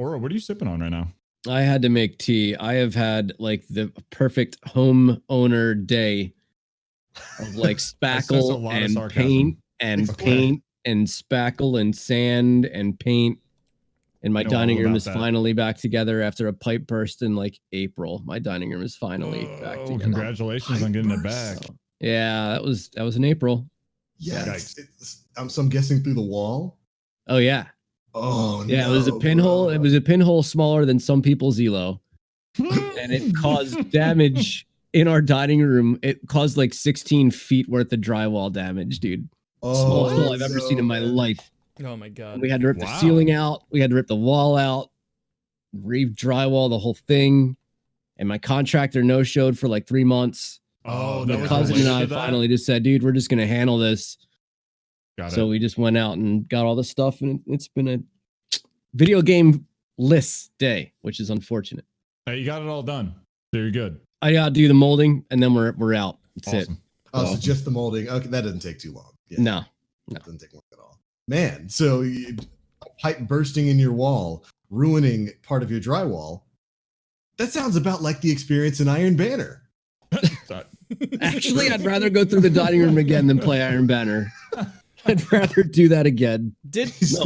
Ora, what are you sipping on right now? I had to make tea. I have had like the perfect homeowner day of like spackle and paint and paint and spackle and sand and paint. And my dining room is finally back together after a pipe burst in like April. My dining room is finally back together. Congratulations on getting it back. So, yeah, that was in April. Yeah, I'm guessing through the wall. Oh yeah. Oh yeah, no, it was a pinhole. bro. It was a pinhole smaller than some people's Elo, and it caused damage in our dining room. It caused like 16 feet worth of drywall damage, dude. Smallest hole I've ever seen in my life. Oh my god! And we had to rip the ceiling out. We had to rip the wall out, re-drywall the whole thing, and my contractor no-showed for like 3 months. Oh, my cousin and I finally just said, "Dude, we're just gonna handle this." So we just went out and got all the stuff, and it's been a video game-less day, which is unfortunate. Hey, you got it all done. So you're good. I gotta do the molding, and then we're out. That's it. Oh, so just the molding. Okay, that doesn't take too long. Yeah. No, it doesn't take long at all. Man, so pipe bursting in your wall, ruining part of your drywall. That sounds about like the experience in Iron Banner. Actually, I'd rather go through the dining room again than play Iron Banner. I'd rather do that again. Please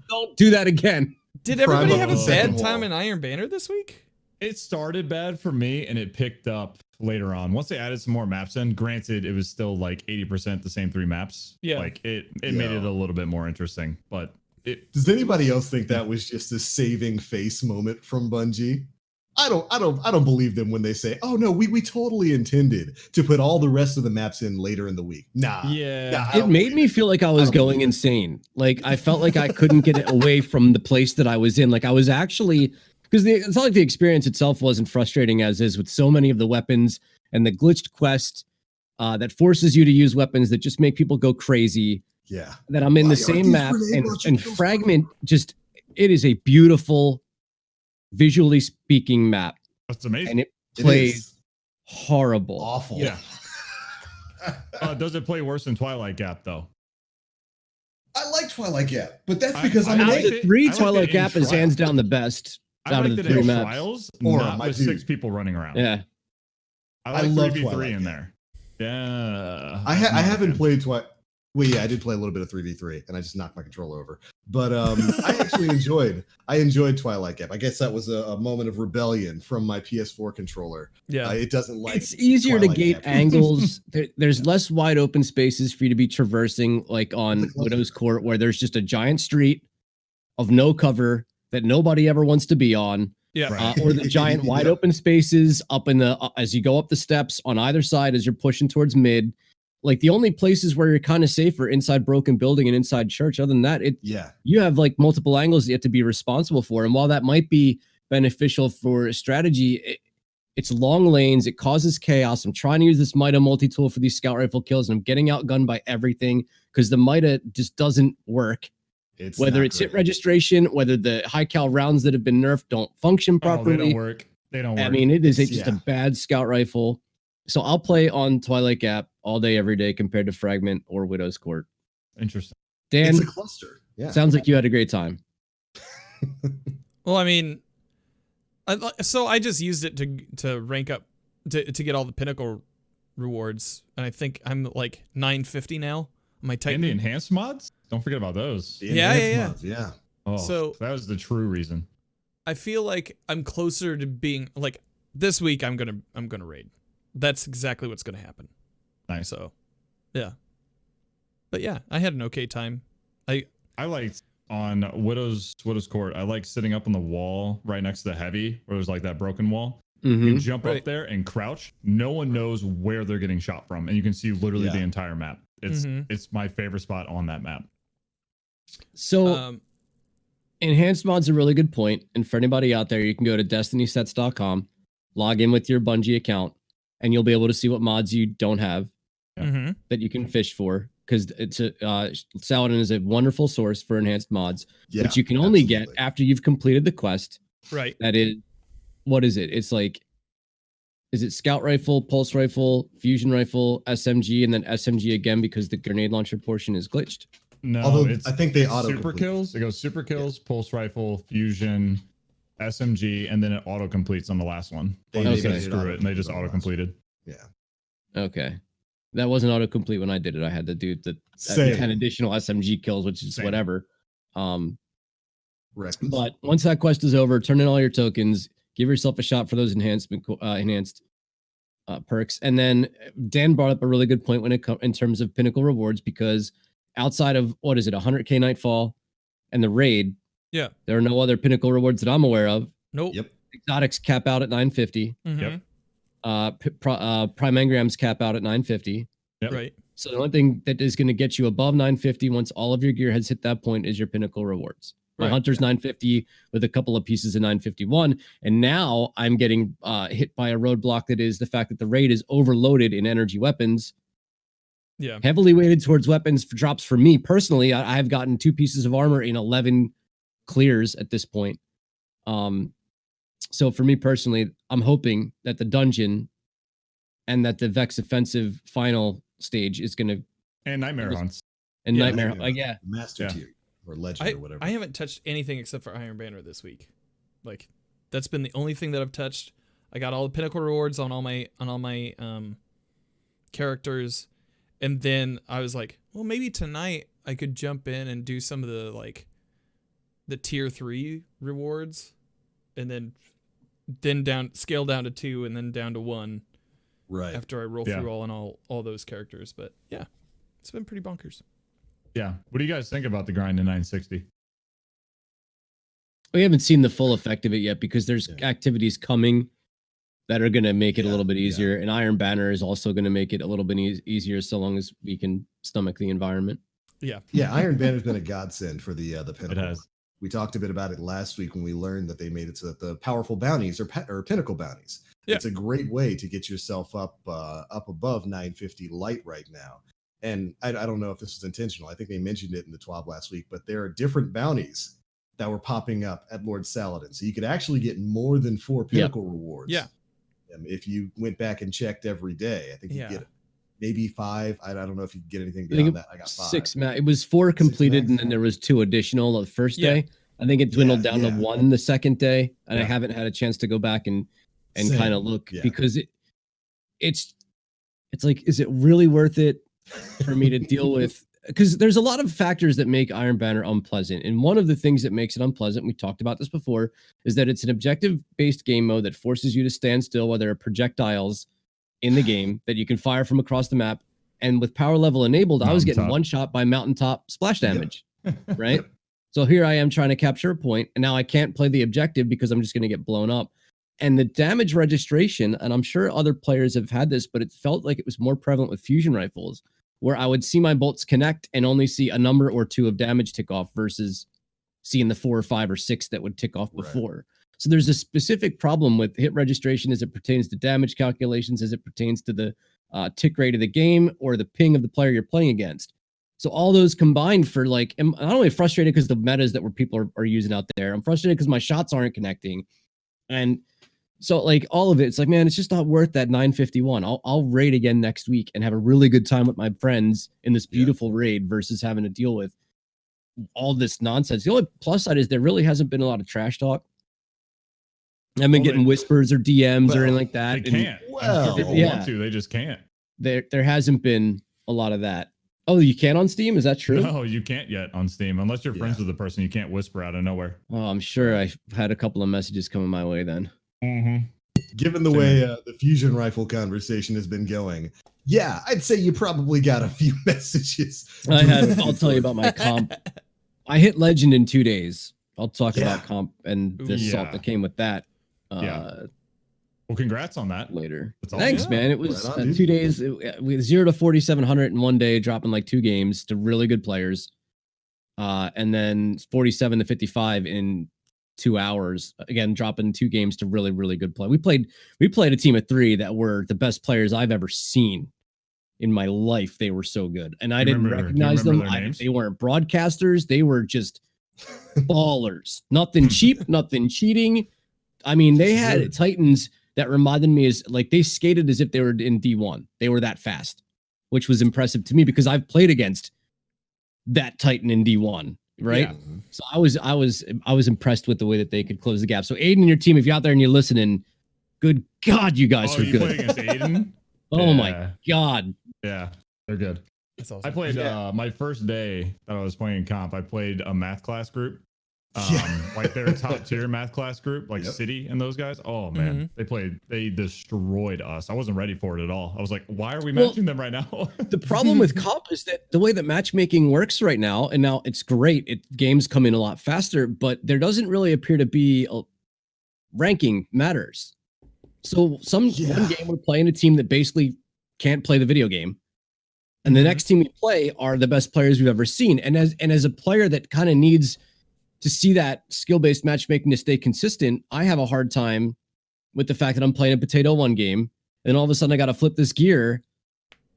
don't do that again. Did everybody have a bad time in Iron Banner this week? It started bad for me, and it picked up later on. Once they added some more maps in, granted, it was still like 80% the same 3 maps. Yeah, like it made it a little bit more interesting. But does anybody else think that was just a saving face moment from Bungie? I don't believe them when they say, "Oh no, we totally intended to put all the rest of the maps in later in the week." Nah. It made me feel like I was going insane. Like I felt like I couldn't get away from the place that I was in. Like I was actually, because it's not like the experience itself wasn't frustrating as is with so many of the weapons and the glitched quest that forces you to use weapons that just make people go crazy. Yeah. That I'm in the same map and Fragment just, it is a beautiful, visually speaking map. That's amazing. And it plays horrible. Awful. Yeah. Does it play worse than Twilight Gap though? I like Twilight Gap, but that's because I'm out of the 3, Twilight Gap is hands down the best out of the 3 maps. Trials, not with 6 people running around. Yeah. I like love 3v3 in there. Yeah. I haven't played Twilight. Well, yeah, I did play a little bit of 3v3, and I just knocked my controller over. But I actually enjoyed Twilight Gap. I guess that was a moment of rebellion from my PS4 controller. Yeah, it doesn't like. It's easier to gate angles. There's less wide open spaces for you to be traversing, like on Widow's Court, where there's just a giant street of no cover that nobody ever wants to be on. Yeah, or the giant wide open spaces up in the as you go up the steps on either side as you're pushing towards mid. Like the only places where you're kind of safe are inside broken building and inside church. Other than that, you have like multiple angles that you have to be responsible for. And while that might be beneficial for strategy, it's long lanes. It causes chaos. I'm trying to use this Mida multi-tool for these scout rifle kills, and I'm getting outgunned by everything because the Mida just doesn't work. Whether it's hit registration, whether the high cal rounds that have been nerfed don't function properly. They don't work. They don't work. I mean, it is just a bad scout rifle. So I'll play on Twilight Gap all day, every day compared to Fragment or Widow's Court. Interesting. Dan, it's a cluster. Yeah. Sounds like you had a great time. Well, I mean, I just used it to rank up to get all the Pinnacle rewards, and I think I'm like 950 now. My Titan. And the enhanced mods? Don't forget about those. Yeah. Oh, so that was the true reason. I feel like I'm closer to being like this week. I'm gonna raid. That's exactly what's gonna happen. Nice. So, yeah. But yeah, I had an okay time. I liked on Widow's Court. I like sitting up on the wall right next to the heavy, where there's like that broken wall. Mm-hmm. You can jump up there and crouch. No one knows where they're getting shot from, and you can see literally the entire map. It's my favorite spot on that map. So, enhanced mod's a really good point. And for anybody out there, you can go to destinysets.com, log in with your Bungie account, and you'll be able to see what mods you don't have that you can fish for. Because it's Saladin is a wonderful source for enhanced mods, which you can only get after you've completed the quest. Right. That is, what is it? It's like, is it scout rifle, pulse rifle, fusion rifle, SMG, and then SMG again because the grenade launcher portion is glitched? No, although I think they auto super kills. It goes super kills, pulse rifle, fusion, SMG, and then it auto completes on the last one. They Just made it screw it, and they just auto completed. Yeah. Okay. That wasn't autocomplete when I did it. I had to do the 10 additional SMG kills, which is whatever. But once that quest is over, turn in all your tokens, give yourself a shot for those enhanced perks. And then Dan brought up a really good point when it comes in terms of Pinnacle rewards, because outside of, what is it, 100k Nightfall and the raid, yeah, there are no other Pinnacle rewards that I'm aware of. Nope. Yep. Exotics cap out at 950. Mm-hmm. Yep. Prime engrams cap out at 950. Yep. Right. So the only thing that is going to get you above 950 once all of your gear has hit that point is your Pinnacle rewards. My Hunter's 950 with a couple of pieces of 951. And now I'm getting hit by a roadblock that is the fact that the raid is overloaded in energy weapons. Yeah. Heavily weighted towards weapons for drops for me personally. I have gotten 2 pieces of armor in 11 clears at this point. So for me personally, I'm hoping that the dungeon and that the Vex offensive final stage is going to, and Nightmare Hunts and Nightmare, Master Tier or Legend or whatever. I haven't touched anything except for Iron Banner this week. Like, that's been the only thing that I've touched. I got all the Pinnacle rewards on all my characters, and then I was like, well, maybe tonight I could jump in and do some of the tier 3 rewards, and then scale down to 2 and then down to 1. Right. After I roll through all those characters. But yeah, it's been pretty bonkers. Yeah. What do you guys think about the grind in 960? We haven't seen the full effect of it yet because there's activities coming that are going to make it a little bit easier. And Iron Banner is also going to make it a little bit easier so long as we can stomach the environment. Yeah. Yeah. Iron Banner's been a godsend for the Pinnacle. It has. We talked a bit about it last week when we learned that they made it so that the powerful bounties or Pinnacle bounties. Yeah. It's a great way to get yourself up above 950 light right now. And I don't know if this was intentional. I think they mentioned it in the TWAB last week, but there are different bounties that were popping up at Lord Saladin. So you could actually get more than 4 Pinnacle rewards. Yeah. If you went back and checked every day, I think you get maybe 5. I don't know if you could get anything beyond that. I got 5. 6. It was 4 completed, and then there was 2 additional the first day. I think it dwindled down to 1 the second day, and I haven't had a chance to go back and kind of look because it's like, is it really worth it for me to deal with? Because there's a lot of factors that make Iron Banner unpleasant, and one of the things that makes it unpleasant, we talked about this before, is that it's an objective-based game mode that forces you to stand still while there are projectiles in the game that you can fire from across the map. And with power level enabled, I was getting one shot by mountaintop splash damage, right? So here I am trying to capture a point, and now I can't play the objective because I'm just going to get blown up. And the damage registration, and I'm sure other players have had this, but it felt like it was more prevalent with fusion rifles, where I would see my bolts connect and only see a number or 2 of damage tick off versus seeing the 4 or 5 or 6 that would tick off before. So there's a specific problem with hit registration as it pertains to damage calculations, as it pertains to the tick rate of the game or the ping of the player you're playing against. So all those combined for like, I'm not only frustrated because the metas that people are using out there, I'm frustrated because my shots aren't connecting. And so like all of it, it's like, man, it's just not worth that 951. I'll raid again next week and have a really good time with my friends in this beautiful raid versus having to deal with all this nonsense. The only plus side is there really hasn't been a lot of trash talk. I've been getting whispers or DMs or anything like that. They can't. Well, people want to, they just can't. There hasn't been a lot of that. Oh, you can't on Steam? Is that true? No, you can't yet on Steam. Unless you're friends with the person, you can't whisper out of nowhere. Oh, I'm sure I had a couple of messages coming my way then. Given the way the fusion rifle conversation has been going, I'd say you probably got a few messages. I'll tell you about my comp. I hit legend in 2 days. I'll talk about comp and the salt that came with that. Well, congrats on that later. Thanks, man. It was 2 days. We had 0 to 4,700 in 1 day, dropping like 2 games to really good players. And then 47 to 55 in 2 hours. Again, dropping 2 games to really, really good play. We played a team of 3 that were the best players I've ever seen in my life. They were so good. And I didn't recognize them. They weren't broadcasters. They were just ballers. Nothing cheap, nothing cheating. I mean, they had Titans that reminded me as like they skated as if they were in D1. They were that fast, which was impressive to me because I've played against that Titan in D1 right? Yeah. So I was impressed with the way that they could close the gap. So Aiden and your team, if you're out there and you're listening, good God, you guys Oh, are you good. played against Aiden? Oh my God. Yeah, they're good. That's awesome. I played my first day that I was playing comp. I played a math class group, like their top tier math class group, like City and those guys. Oh man, they destroyed us. I wasn't ready for it at all. I was like, why are we matching them right now? The problem with comp is that the way that matchmaking works right now, and now it's great. Games come in a lot faster, but there doesn't really appear to be ranking matters. So one game we're playing a team that basically can't play the video game. And the next team we play are the best players we've ever seen. And as a player that kind of needs to see that skill-based matchmaking to stay consistent, I have a hard time with the fact that I'm playing a potato one game, and all of a sudden I got to flip this gear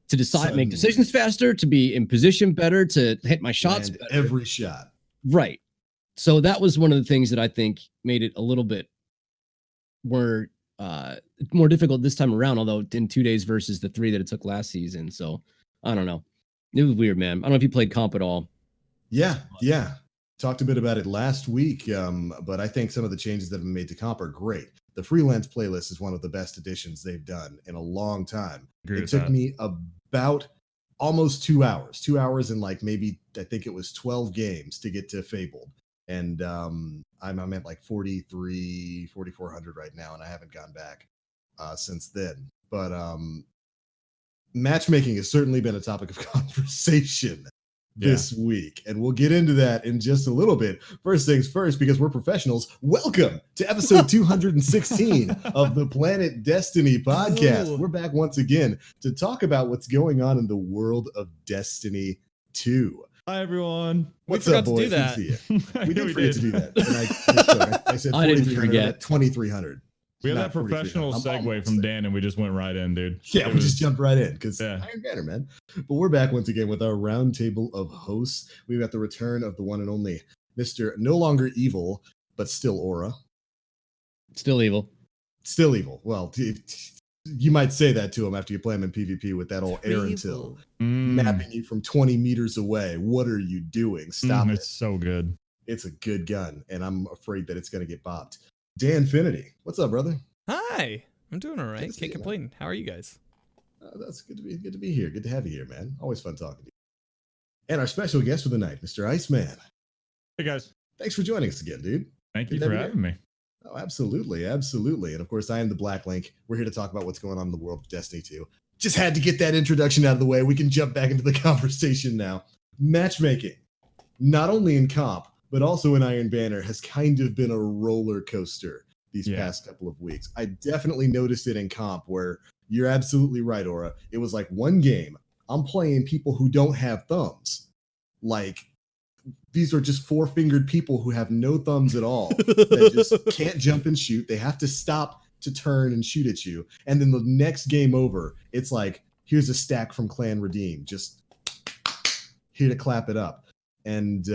to decide, make decisions faster, to be in position better, to hit my shots better. Every shot. Right. So that was one of the things that I think made it a little bit more difficult this time around, although in 2 days versus the 3 that it took last season. So I don't know. It was weird, man. I don't know if you played comp at all. Yeah. Talked a bit about it last week, but I think some of the changes that have been made to comp are great. The freelance playlist is one of the best additions they've done in a long time. It took me about almost 2 hours. 2 hours and like maybe, I think it was 12 games to get to Fabled. And I'm at like 4,400 right now, and I haven't gone back since then. But matchmaking has certainly been a topic of conversation this week, and we'll get into that in just a little bit. First things first, because we're professionals, welcome to episode 216 of the Planet Destiny podcast. Ooh. We're back once again to talk about what's going on in the world of Destiny 2. Hi, everyone. What's up, boys? Good to do that. We did forget to do that. And I said 4,300 at 2,300. We had that professional segue from Dan, and we just went right in, dude. Yeah, we just jumped right in because Iron Banner, man. But we're back once again with our roundtable of hosts. We've got the return of the one and only Mr. No Longer Evil, but still Aura. Still evil. Still evil. Well, you might say that to him after you play him in PvP with that old Aaron Till mapping you from 20 meters away. What are you doing? Stop it. It's so good. It's a good gun, and I'm afraid that it's going to get bopped. Danfinity, what's up, brother? Hi, I'm doing all right. Can't complain. How are you guys? That's good to be here. Good to have you here, man. Always fun talking to you. And our special guest for the night, Mr. IcemaN. Hey guys, thanks for joining us again, dude. Thank you for having me. Oh, absolutely. And of course, I am the Black Link. We're here to talk about what's going on in the world of Destiny 2. Just had to get that introduction out of the way. We can jump back into the conversation now. Matchmaking, not only in comp, but also in Iron Banner, has kind of been a roller coaster these past couple of weeks. I definitely noticed it in comp, where you're absolutely right, Aura. It was like one game, I'm playing people who don't have thumbs. Like, these are just four-fingered people who have no thumbs at all, that just can't jump and shoot. They have to stop to turn and shoot at you. And then the next game over, it's like, here's a stack from Clan Redeem, just here to clap it up. And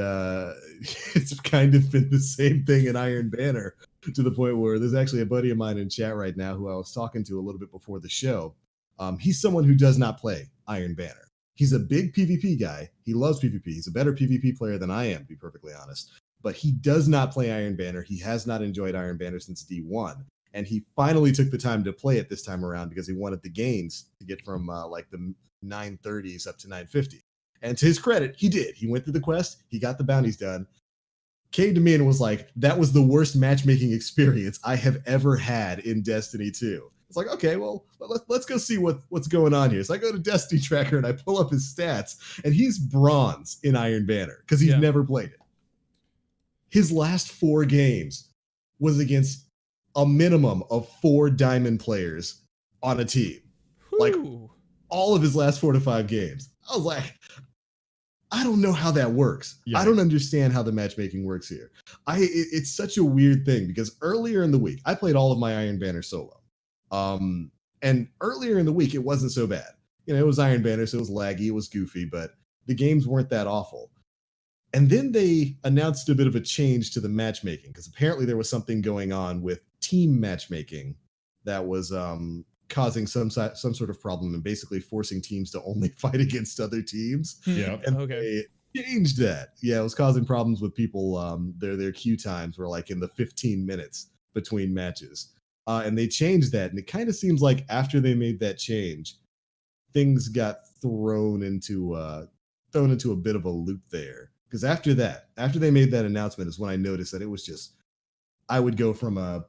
it's kind of been the same thing in Iron Banner, to the point where there's actually a buddy of mine in chat right now who I was talking to a little bit before the show. He's someone who does not play Iron Banner. He's a big PvP guy. He loves PvP. He's a better PvP player than I am, to be perfectly honest. But he does not play Iron Banner. He has not enjoyed Iron Banner since D1. And he finally took the time to play it this time around because he wanted the gains to get from like the 930s up to 950. And to his credit, he did. He went through the quest. He got the bounties done. Came to me and was like, that was the worst matchmaking experience I have ever had in Destiny 2. It's like, okay, well, let's go see what's going on here. So I go to Destiny Tracker and I pull up his stats, and he's bronze in Iron Banner because he's never played it. His last 4 games was against a minimum of 4 diamond players on a team. Whew. Like, all of his last 4 to 5 games. I was like, I don't know how that works. I don't understand how the matchmaking works here. It's such a weird thing because earlier in the week, I played all of my Iron Banner solo. And earlier in the week, it wasn't so bad. You know, it was Iron Banner, so it was laggy, it was goofy, but the games weren't that awful. And then they announced a bit of a change to the matchmaking because apparently there was something going on with team matchmaking that was causing some sort of problem and basically forcing teams to only fight against other teams. Yeah. And okay. changed that. Yeah, it was causing problems with people. Their queue times were like in the 15 minutes between matches. And they changed that. And it kind of seems like after they made that change, things got thrown into a bit of a loop there. Because after they made that announcement is when I noticed that it was just, I would go from a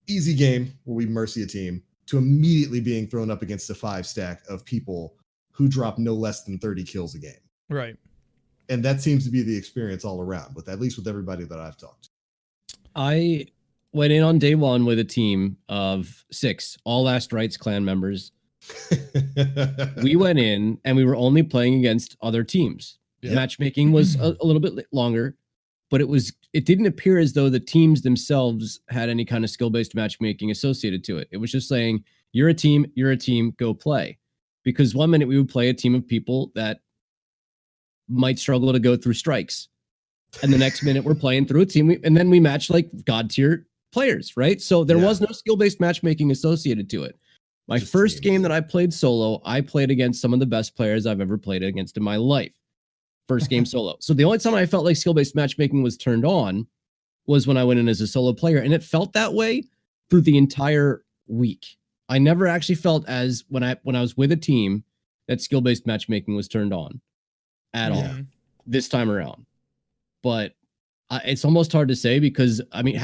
easy game where we mercy a team to immediately being thrown up against a 5-stack of people who drop no less than 30 kills a game. Right. And that seems to be the experience all around, at least with everybody that I've talked to. I went in on day one with a team of 6, all Last Rites clan members. We went in and we were only playing against other teams. Yep. Matchmaking was a little bit longer, but it didn't appear as though the teams themselves had any kind of skill-based matchmaking associated to it. It was just saying, you're a team, go play. Because one minute we would play a team of people that might struggle to go through strikes. And the next minute we're playing through a team, and then we match like god tier players, right? So there was no skill-based matchmaking associated to it. My first game that I played solo, I played against some of the best players I've ever played against in my life. First game solo. So the only time I felt like skill-based matchmaking was turned on was when I went in as a solo player. And it felt that way through the entire week. I never actually felt as when I was with a team that skill-based matchmaking was turned on at all this time around. But it's almost hard to say because, I mean,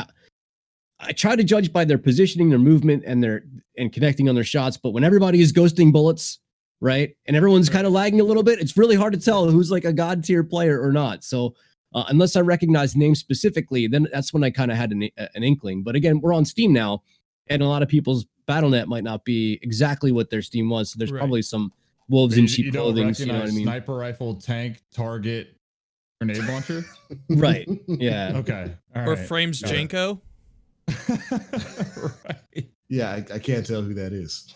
I try to judge by their positioning, their movement, and connecting on their shots. But when everybody is ghosting bullets, right, and everyone's kind of lagging a little bit, it's really hard to tell who's like a god tier player or not. So unless I recognize names specifically, then that's when I kind of had an inkling. But again, we're on Steam now, and a lot of people's BattleNet might not be exactly what their Steam was. So there's probably some wolves in sheep clothing. You know what I mean? Sniper rifle, tank, target, grenade launcher. Right. Yeah. Okay. All or right. Frames Janko. Right. Yeah, I can't tell who that is.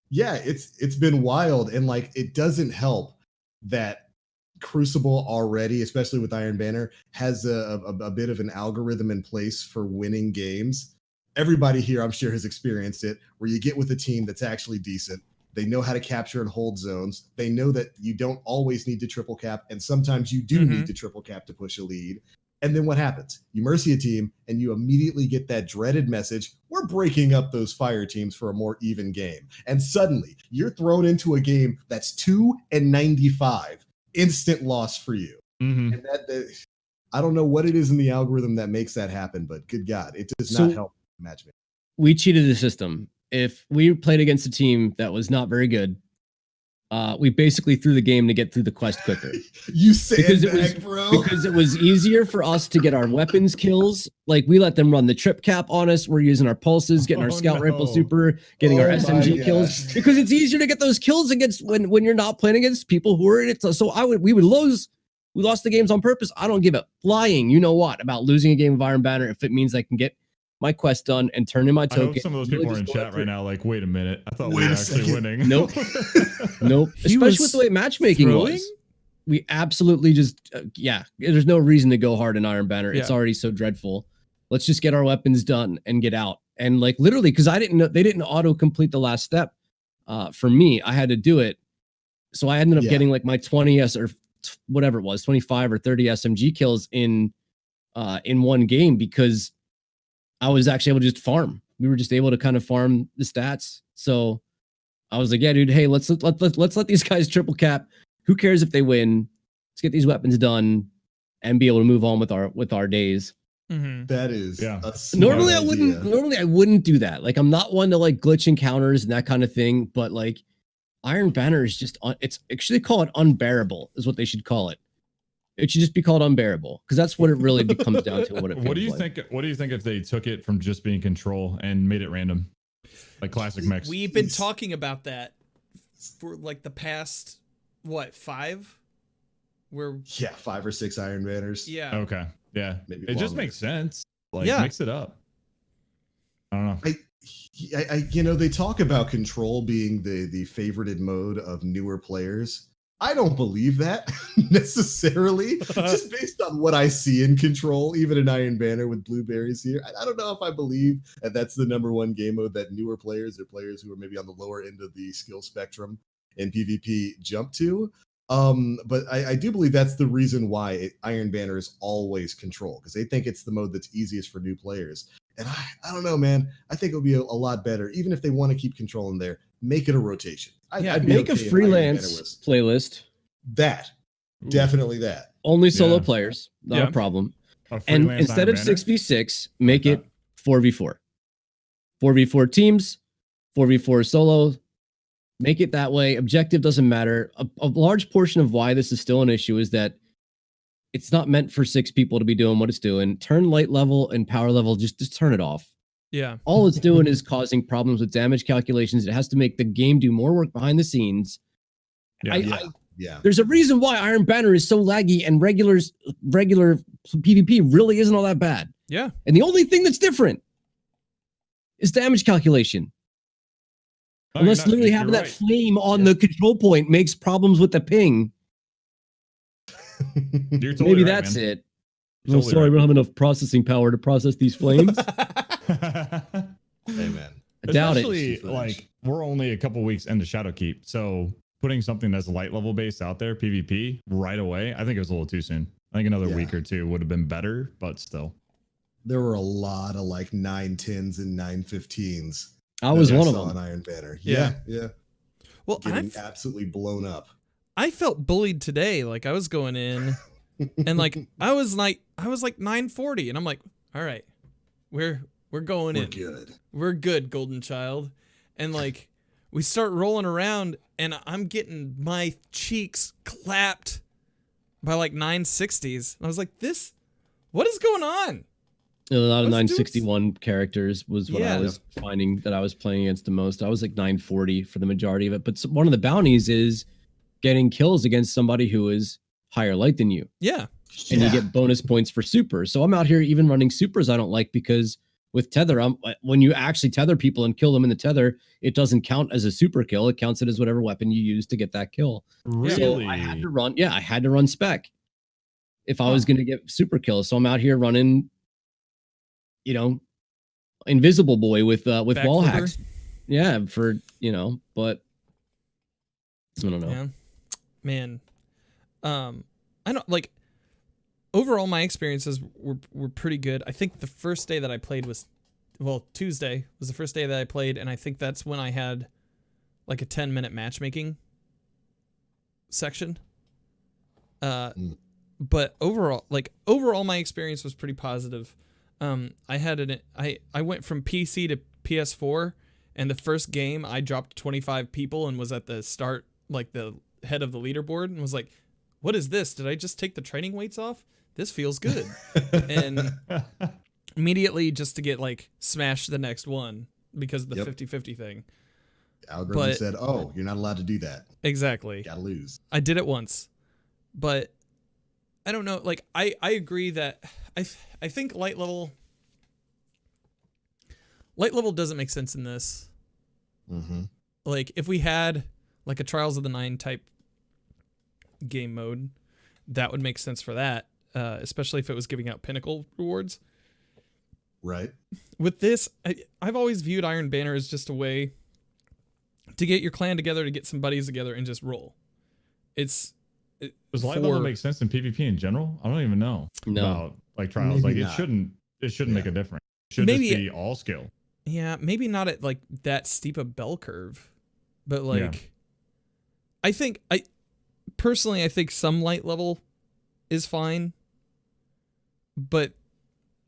Yeah, it's been wild, and like it doesn't help that Crucible already, especially with Iron Banner, has a bit of an algorithm in place for winning games. Everybody here, I'm sure, has experienced it, where you get with a team that's actually decent. They know how to capture and hold zones. They know that you don't always need to triple cap, and sometimes you do need to triple cap to push a lead. And then what happens? You mercy a team, and you immediately get that dreaded message, we're breaking up those fire teams for a more even game. And suddenly, you're thrown into a game that's 2-95. Instant loss for you. And that I don't know what it is in the algorithm that makes that happen, but good God, it does not help matchmaking. We cheated the system. If we played against a team that was not very good, we basically threw the game to get through the quest quicker. You sandbag, bro. Because it was easier for us to get our weapons kills. Like we let them run the trip cap on us. We're using our pulses, getting our scout rifle super, getting our SMG kills. Because it's easier to get those kills against when you're not playing against people who are in it. So we lost the games on purpose. I don't give a flying, you know what, about losing a game of Iron Banner if it means I can get my quest done and turn in my token. I hope some of those people are in chat right now like, wait a minute, I thought we were actually winning. Nope. Especially with the way matchmaking was. We absolutely just, there's no reason to go hard in Iron Banner. It's already so dreadful. Let's just get our weapons done and get out. And like literally, because I didn't know, they didn't auto complete the last step for me. I had to do it. So I ended up getting like my 20 or whatever it was, 25 or 30 SMG kills in one game because I was actually able to just farm. We were just able to kind of farm the stats. So I was like, yeah, dude, hey, let's let these guys triple cap. Who cares if they win? Let's get these weapons done and be able to move on with our days. That is normally I wouldn't do that. Like I'm not one to like glitch encounters and that kind of thing, but like Iron Banner is just it's actually call it unbearable is what they should call it. It should just be called unbearable because that's what it really comes down to. What do you think? What do you think if they took it from just being control and made it random, like classic mechs? We've been talking about that for like the past 5? We're 5 or 6 Iron Banners. Yeah. Okay. Yeah. Maybe it just makes sense. Like mix it up. I don't know. I they talk about control being the favorited mode of newer players. I don't believe that necessarily, just based on what I see in control, even in Iron Banner with blueberries here. I don't know if I believe that that's the number one game mode that newer players or players who are maybe on the lower end of the skill spectrum in PvP jump to. But I do believe that's the reason why Iron Banner is always control, because they think it's the mode that's easiest for new players. And I don't know, man. I think it would be a lot better, even if they want to keep control in there. Make it a rotation. I'd make a freelance playlist. Definitely that. Only solo players, not a problem. And instead of 6v6, make it 4v4. 4v4 teams, 4v4 solo. Make it that way. Objective doesn't matter. A large portion of why this is still an issue is that it's not meant for 6 people to be doing what it's doing. Turn light level and power level, just turn it off. Yeah. All it's doing is causing problems with damage calculations. It has to make the game do more work behind the scenes. Yeah. There's a reason why Iron Banner is so laggy and regular PvP really isn't all that bad. Yeah. And the only thing that's different is damage calculation. Unless literally having that flame on the control point makes problems with the ping. Maybe that's it. I'm sorry, we don't have enough processing power to process these flames. Amen. I doubt it. Like, we're only a couple weeks into Shadowkeep, so putting something that's light level based out there, PvP, right away, I think it was a little too soon. I think another week or two would have been better, but still. There were a lot of like 910s and 915s. I was one of them on Iron Banner. Yeah. Well, getting absolutely blown up. I felt bullied today. Like I was going in, and like I was like 940, and I'm like, all right, we're going in. We're good, Golden Child, and like we start rolling around, and I'm getting my cheeks clapped by like 960s. And I was like, what is going on? A lot of 961 characters was what I was finding that I was playing against the most. I was like 940 for the majority of it. But one of the bounties is getting kills against somebody who is higher light than you. Yeah. And you get bonus points for super. So I'm out here even running supers I don't like, because with tether, when you actually tether people and kill them in the tether, it doesn't count as a super kill. It counts it as whatever weapon you use to get that kill. Really? So I had to run spec if I was going to get super kills. So I'm out here running, Invisible Boy with wall hacks. Yeah, but I don't know. Yeah. Man. I don't like overall my experiences were pretty good. I think the first day that I played Tuesday was the first day that I played, and I think that's when I had like a 10-minute matchmaking section. But overall my experience was pretty positive. I went from PC to PS4, and the first game I dropped 25 people and was at the start, like the head of the leaderboard, and was like, what is this? Did I just take the training weights off? This feels good. And immediately just to get like smashed the next one because of the 50-50 thing. The algorithm said, oh, you're not allowed to do that. Exactly. You gotta lose. I did it once, but I don't know. Like I agree that I think light level doesn't make sense in this. Mm-hmm. Like if we had like a Trials of the Nine type game mode, that would make sense for that, especially if it was giving out Pinnacle rewards. Right. With this, I've always viewed Iron Banner as just a way to get your clan together, to get some buddies together, and just roll. Does light level make sense in PvP in general? I don't even know about like Trials. Maybe like not. It shouldn't make a difference. It should just be all skill. Yeah, maybe not at like that steep a bell curve, but like I think personally think some light level is fine, but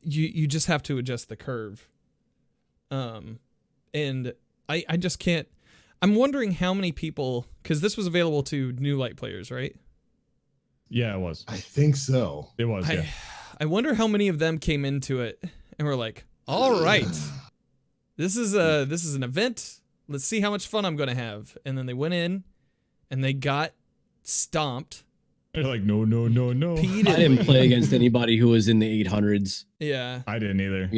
you just have to adjust the curve. And I just can't. I'm wondering how many people, because this was available to new light players, right? Yeah, it was. I think so. It was. I wonder how many of them came into it and were like, "All right, this is an event. Let's see how much fun I'm gonna have." And then they went in, and they got stomped. They're like, no. I didn't play against anybody who was in the 800s. Yeah, I didn't either. I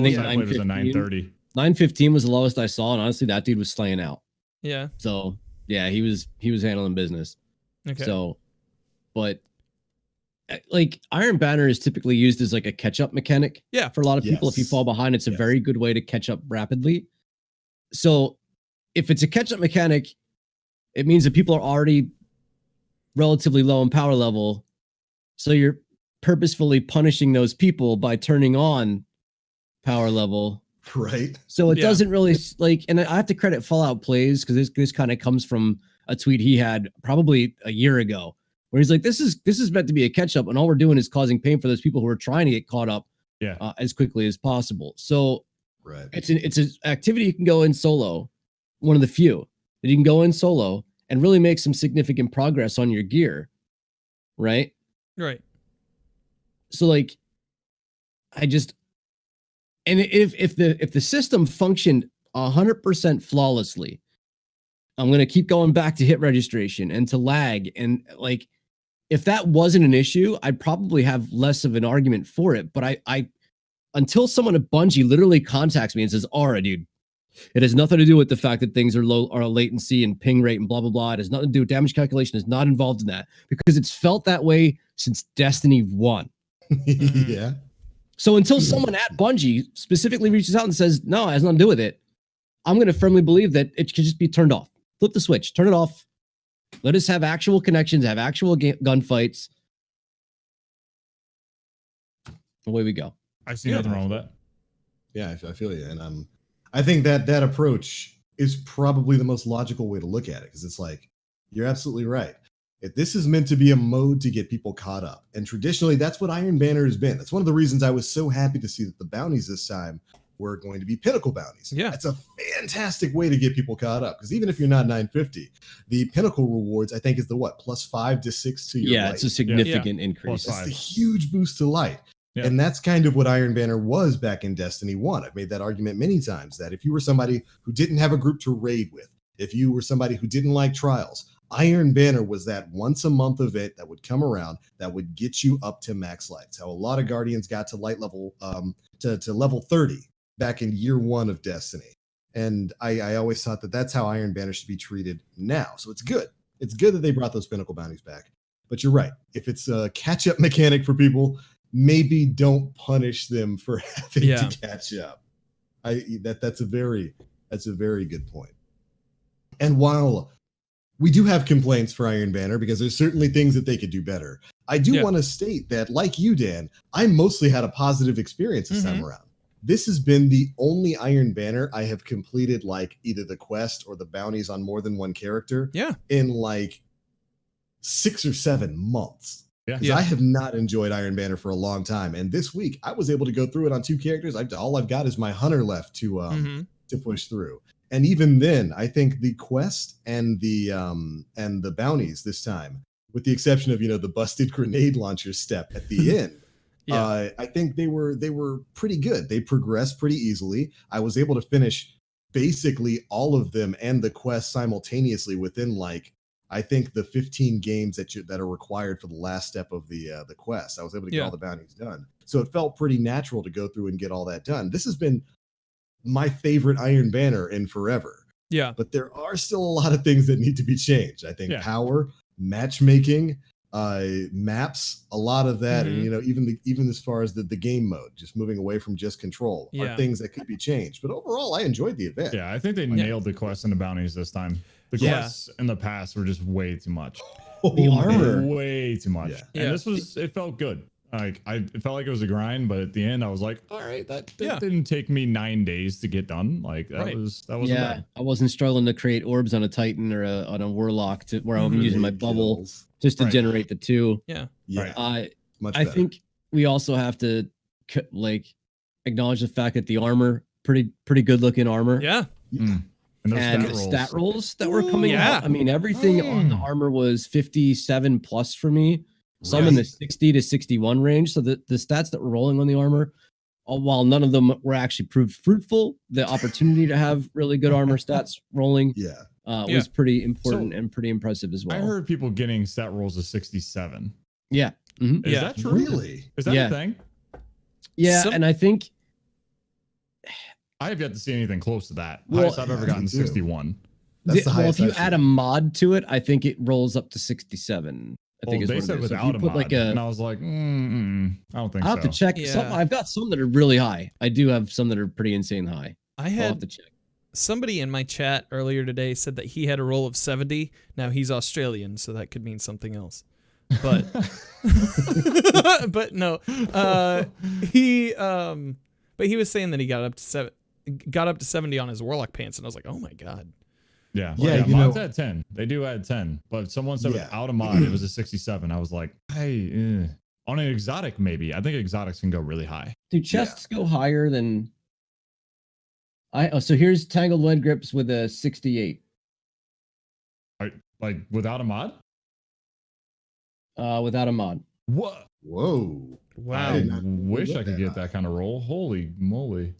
think I played was a 930. 915 was the lowest I saw, and honestly, that dude was slaying out. Yeah. So yeah, he was handling business. Okay. So, but like Iron Banner is typically used as like a catch-up mechanic. Yeah. For a lot of people, if you fall behind, it's a very good way to catch up rapidly. So if it's a catch-up mechanic, it means that people are already relatively low in power level. So you're purposefully punishing those people by turning on power level. Right. So it doesn't really like, and I have to credit Fallout Plays because this kind of comes from a tweet he had probably a year ago where he's like, this is meant to be a catch up, and all we're doing is causing pain for those people who are trying to get caught up as quickly as possible. So it's an activity you can go in solo, one of the few that you can go in solo and really make some significant progress on your gear. Right. So like, and if the system functioned 100% flawlessly, I'm going to keep going back to hit registration and to lag. And like, if that wasn't an issue, I'd probably have less of an argument for it. But I until someone at Bungie literally contacts me and says, "Aura, dude, it has nothing to do with the fact that things are low or latency and ping rate and blah, blah, blah. It has nothing to do with damage calculation. Is not involved in that because it's felt that way since Destiny 1. Yeah. So until someone at Bungie specifically reaches out and says, no, it has nothing to do with it, I'm going to firmly believe that it could just be turned off. Flip the switch, turn it off. Let us have actual connections, have actual gunfights. Away we go. I see nothing wrong with that. Yeah, I feel you. And I think that approach is probably the most logical way to look at it because it's like, you're absolutely right. If this is meant to be a mode to get people caught up, and traditionally that's what Iron Banner has been. That's one of the reasons I was so happy to see that the bounties this time were going to be Pinnacle bounties. Yeah. That's a fantastic way to get people caught up because even if you're not 950, the Pinnacle rewards, I think, is the +5 to 6 to your light. It's a significant increase. It's a huge boost to light. Yeah. And that's kind of what Iron Banner was back in Destiny 1. I've made that argument many times that if you were somebody who didn't have a group to raid with, if you were somebody who didn't like trials, Iron Banner was that once a month event that would come around that would get you up to max lights. How a lot of Guardians got to light level to level 30 back in year 1 of Destiny. And I always thought that that's how Iron Banner should be treated now. So it's good. It's good that they brought those Pinnacle bounties back. But you're right. If it's a catch-up mechanic for people, maybe don't punish them for having to catch up. That's a very good point. And while we do have complaints for Iron Banner because there's certainly things that they could do better, I do want to state that, like you, Dan, I mostly had a positive experience this time around. This has been the only Iron Banner I have completed like either the quest or the bounties on more than one character in like 6 or 7 months. I have not enjoyed Iron Banner for a long time. And this week I was able to go through it on 2 characters. All I've got is my Hunter left to push through. And even then, I think the quest and the bounties this time, with the exception of, the busted grenade launcher step at the end, I think they were pretty good. They progressed pretty easily. I was able to finish basically all of them and the quest simultaneously within I think the 15 games that are required for the last step of the quest. I was able to get all the bounties done. So it felt pretty natural to go through and get all that done. This has been my favorite Iron Banner in forever. Yeah. But there are still a lot of things that need to be changed. I think power, matchmaking, maps, a lot of that, and even as far as the game mode, just moving away from just control are things that could be changed. But overall, I enjoyed the event. Yeah, I think they nailed the quests and the bounties this time. The quests in the past were just way too much. The armor, way too much. And it felt good. It felt like it was a grind, but at the end I was like, all right, that didn't take me 9 days to get done. That wasn't bad. I wasn't struggling to create orbs on a Titan or on a Warlock where I'm using my bubble just to generate the 2. I think we also have to acknowledge the fact that the armor, pretty good looking armor. And the stat rolls that were coming out. I mean, everything on the armor was 57 plus for me. Some in the 60 to 61 range. So the stats that were rolling on the armor, while none of them were actually proved fruitful, the opportunity to have really good armor stats rolling was pretty important and pretty impressive as well. I heard people getting stat rolls of 67. Yeah. Is that true? Really? Is that a thing? Yeah, and I think I have yet to see anything close to that. Highest I've ever gotten 61. If you add a mod to it, I think it rolls up to 67. I think they said without a mod, and I was like, I don't think so. I'll have to check. I've got some that are really high. I do have some that are pretty insane high. I'll have to check. somebody in my chat earlier today said that he had a roll of 70. Now he's Australian, so that could mean something else. But but no, he was saying that he got up to 70 on his Warlock pants, and I was like, oh my god. Yeah, yeah. Mods at 10. They do add 10, but someone said without a mod, it was a 67. I was like, hey, on an exotic, maybe. I think exotics can go really high. Do chests go higher than? So here's Tangled Lead Grips with a 68. Like without a mod? Without a mod. What? Whoa. Wow. I wish I could get that kind of roll. Holy moly.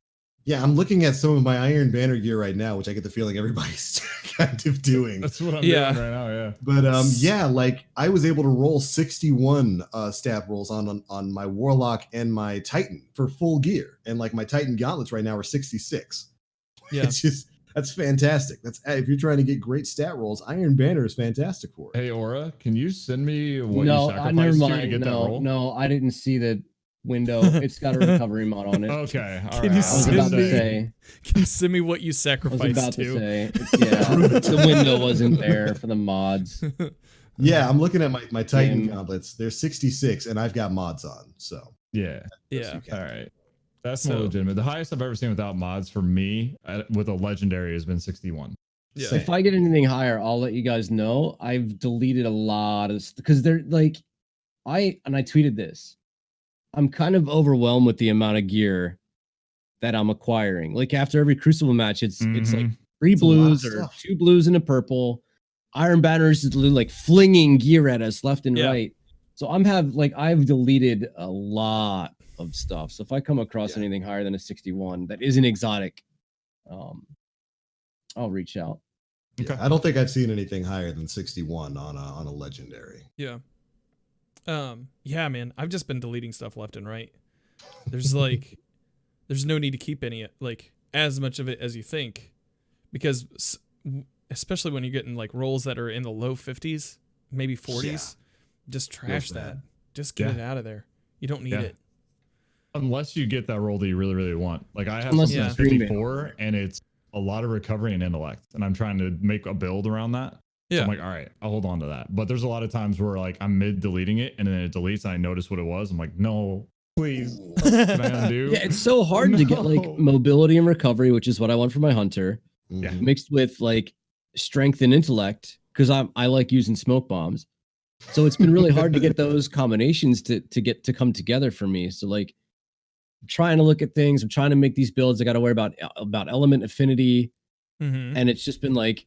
Yeah, I'm looking at some of my Iron Banner gear right now, which I get the feeling everybody's kind of doing. That's what I'm doing right now, yeah. But yeah, like I was able to roll 61 stat rolls on my Warlock and my Titan for full gear. And like my Titan gauntlets right now are 66. Yeah. It's just, that's fantastic. That's if you're trying to get great stat rolls, Iron Banner is fantastic for it. Hey, Aura, can you send me what you never sacrificed mind. to get that roll? No, I didn't see the window. It's got a recovery mod on it. Okay. All Can right. you I was about to say. Can you send me what you I was sacrificed about to? to say. The window wasn't there for the mods. Yeah, I'm looking at my Titan gauntlets. They're 66, and I've got mods on. So Yeah. Yeah. All right. That's more legitimate. The highest I've ever seen without mods for me with a legendary has been 61. Yeah. If I get anything higher, I'll let you guys know. I've deleted a lot of because they're like, I tweeted this. I'm kind of overwhelmed with the amount of gear that I'm acquiring. Like after every Crucible match, it's like 3 blues or 2 blues and a purple. Iron Banners is like flinging gear at us left and right. So I've deleted a lot of stuff. So if I come across anything higher than a 61 that isn't exotic, I'll reach out. Okay. I don't think I've seen anything higher than 61 on a legendary. Yeah. Yeah, man. I've just been deleting stuff left and right. There's like, there's no need to keep any like as much of it as you think, because especially when you're getting like rolls that are in the low 50s, maybe 40s, just trash that. Just get it out of there. You don't need it. Unless you get that roll that you really, really want. Like I have something that's 54 and it's a lot of recovery and intellect, and I'm trying to make a build around that. Yeah. So I'm like, all right, I'll hold on to that. But there's a lot of times where like I'm mid deleting it and then it deletes and I notice what it was. I'm like, no, please. Can I undo? Yeah, it's so hard to get like mobility and recovery, which is what I want for my hunter. Yeah. Mixed with like strength and intellect, because I like using smoke bombs. So it's been really hard to get those combinations to come together for me. So like I'm trying to look at things. I'm trying to make these builds. I got to worry about element affinity. And it's just been like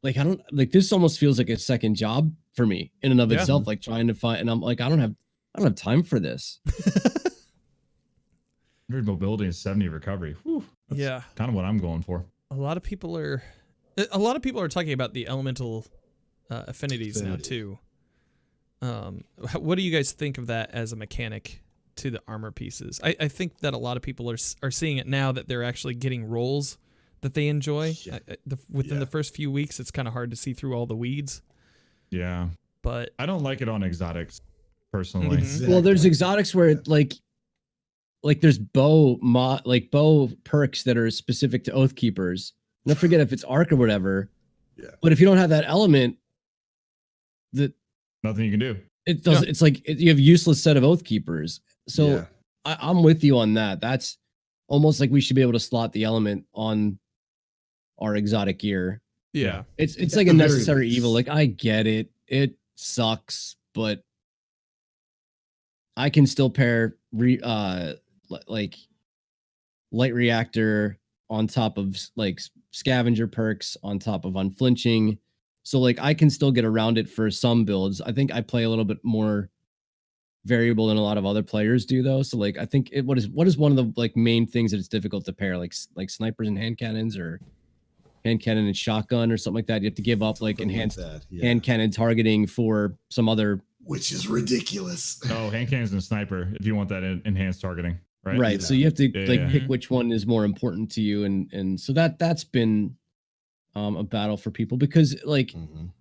I don't like, this almost feels like a second job for me in and of itself, like trying to find, and I'm like, I don't have time for this. 100 mobility and 70 recovery. Whew, that's kind of what I'm going for. A lot of people are talking about the elemental affinities now too. What do you guys think of that as a mechanic to the armor pieces? I think that a lot of people are seeing it now, that they're actually getting rolls that they enjoy. Within the first few weeks, it's kind of hard to see through all the weeds. Yeah, but I don't like it on exotics personally. Well, there's exotics where it, like there's bow perks that are specific to Oath Keepers. And I forget if it's Arc or whatever. Yeah. But if you don't have that element, nothing you can do. It does. It's like you have useless set of Oath Keepers. So I'm with you on that. That's almost like we should be able to slot the element on our exotic gear. Yeah. It's like a necessary evil. Like I get it. It sucks, but I can still pair like light reactor on top of like scavenger perks on top of unflinching. So like I can still get around it for some builds. I think I play a little bit more variable than a lot of other players do though. So like I think what is one of the like main things that it's difficult to pair, like snipers and hand cannons, or hand cannon and shotgun or something like that. You have to give up like enhanced hand cannon targeting for some other, which is ridiculous. Oh, hand cannons and sniper if you want that enhanced targeting, right? Right. Yeah. So you have to pick which one is more important to you, and so that's been a battle for people, because like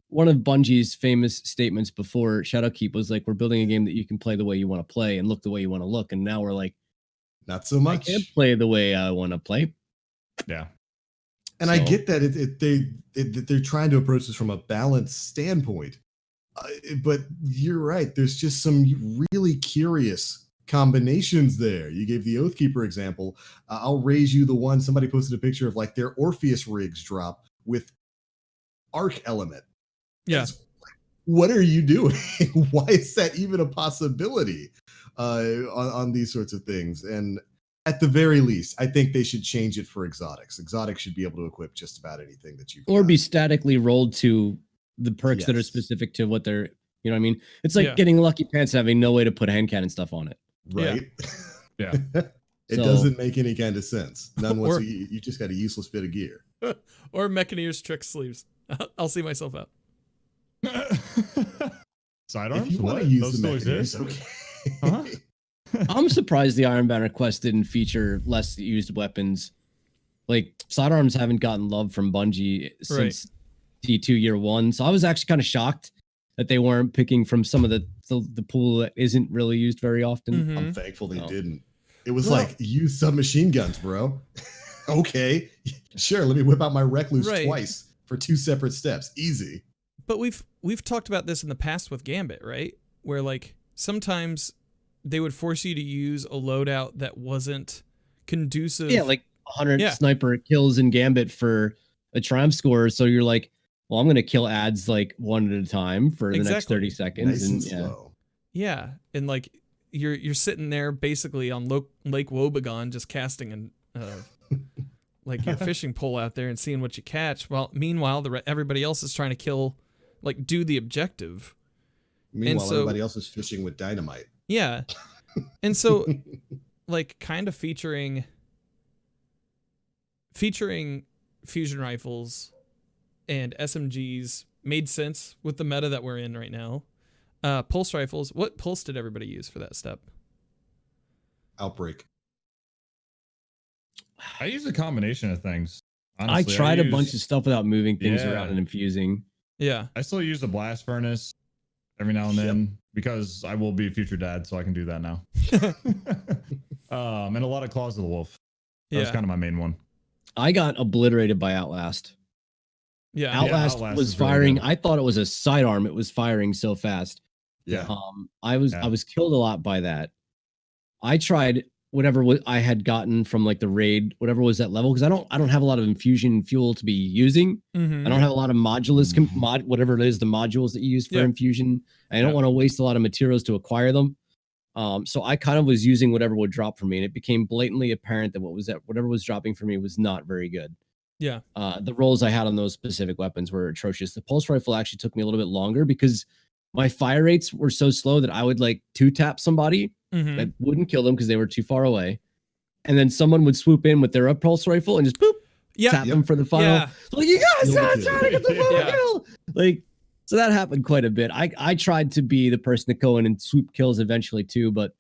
one of Bungie's famous statements before Shadowkeep was like, we're building a game that you can play the way you want to play and look the way you want to look. And now we're like, not so much. I can't play the way I want to play. Yeah. And so, I get that they're trying to approach this from a balanced standpoint. But you're right. There's just some really curious combinations there. You gave the Oathkeeper example. I'll raise you the one somebody posted a picture of like their Orpheus rigs drop with Arc Element. Yes. What are you doing? Why is that even a possibility on these sorts of things? And at the very least, I think they should change it for exotics. Exotics should be able to equip just about anything that you've or got. Be statically rolled to the perks that are specific to what they're, you know what I mean? It's like getting Lucky Pants having no way to put hand cannon stuff on it. Right? Yeah. It doesn't make any kind of sense. None once you just got a useless bit of gear. Or Mechaneer's trick sleeves. I'll see myself out. Sidearms? If you want to use the Mechaneers, okay. Huh? I'm surprised the Iron Banner quest didn't feature less used weapons. Like, sidearms haven't gotten love from Bungie since D2 year 1. So I was actually kind of shocked that they weren't picking from some of the pool that isn't really used very often. Mm-hmm. I'm thankful they didn't. It was like, use submachine guns, bro. Okay. Sure, let me whip out my Recluse twice for 2 separate steps. Easy. But we've talked about this in the past with Gambit, right? Where like sometimes they would force you to use a loadout that wasn't conducive. Yeah, like 100 sniper kills in Gambit for a triumph score. So you're like, well, I'm going to kill ads like one at a time for the next 30 seconds. Nice and slow. Yeah. And like you're sitting there basically on Lake Wobegon just casting and like your fishing pole out there and seeing what you catch. Well, meanwhile, everybody else is trying to kill, like do the objective. Meanwhile, everybody else is fishing with dynamite. Yeah. And so like kind of featuring fusion rifles and SMGs made sense with the meta that we're in right now. Pulse rifles. What pulse did everybody use for that step? Outbreak. I use a combination of things. Honestly, I tried a bunch of stuff without moving things around and infusing. Yeah. I still use the blast furnace every now and then because I will be a future dad, so I can do that now. And a lot of Claws of the Wolf. That was kind of my main one. I got obliterated by Outlast. Yeah. Outlast was firing. Really, I thought it was a sidearm. It was firing so fast. Yeah. I was killed a lot by that. I tried whatever I had gotten from like the raid, whatever was that level, because I don't have a lot of infusion fuel to be using. Mm-hmm. I don't have a lot of modulus whatever it is, the modules that you use for infusion. I don't want to waste a lot of materials to acquire them. So I kind of was using whatever would drop for me, and it became blatantly apparent that whatever was dropping for me was not very good. Yeah. The rolls I had on those specific weapons were atrocious. The pulse rifle actually took me a little bit longer because my fire rates were so slow that I would like 2-tap somebody that wouldn't kill them because they were too far away. And then someone would swoop in with their pulse rifle and just boop, tap them for the final. Yeah. Like, you guys are trying to get the final kill. Like, so that happened quite a bit. I tried to be the person to go in and swoop kills eventually too, but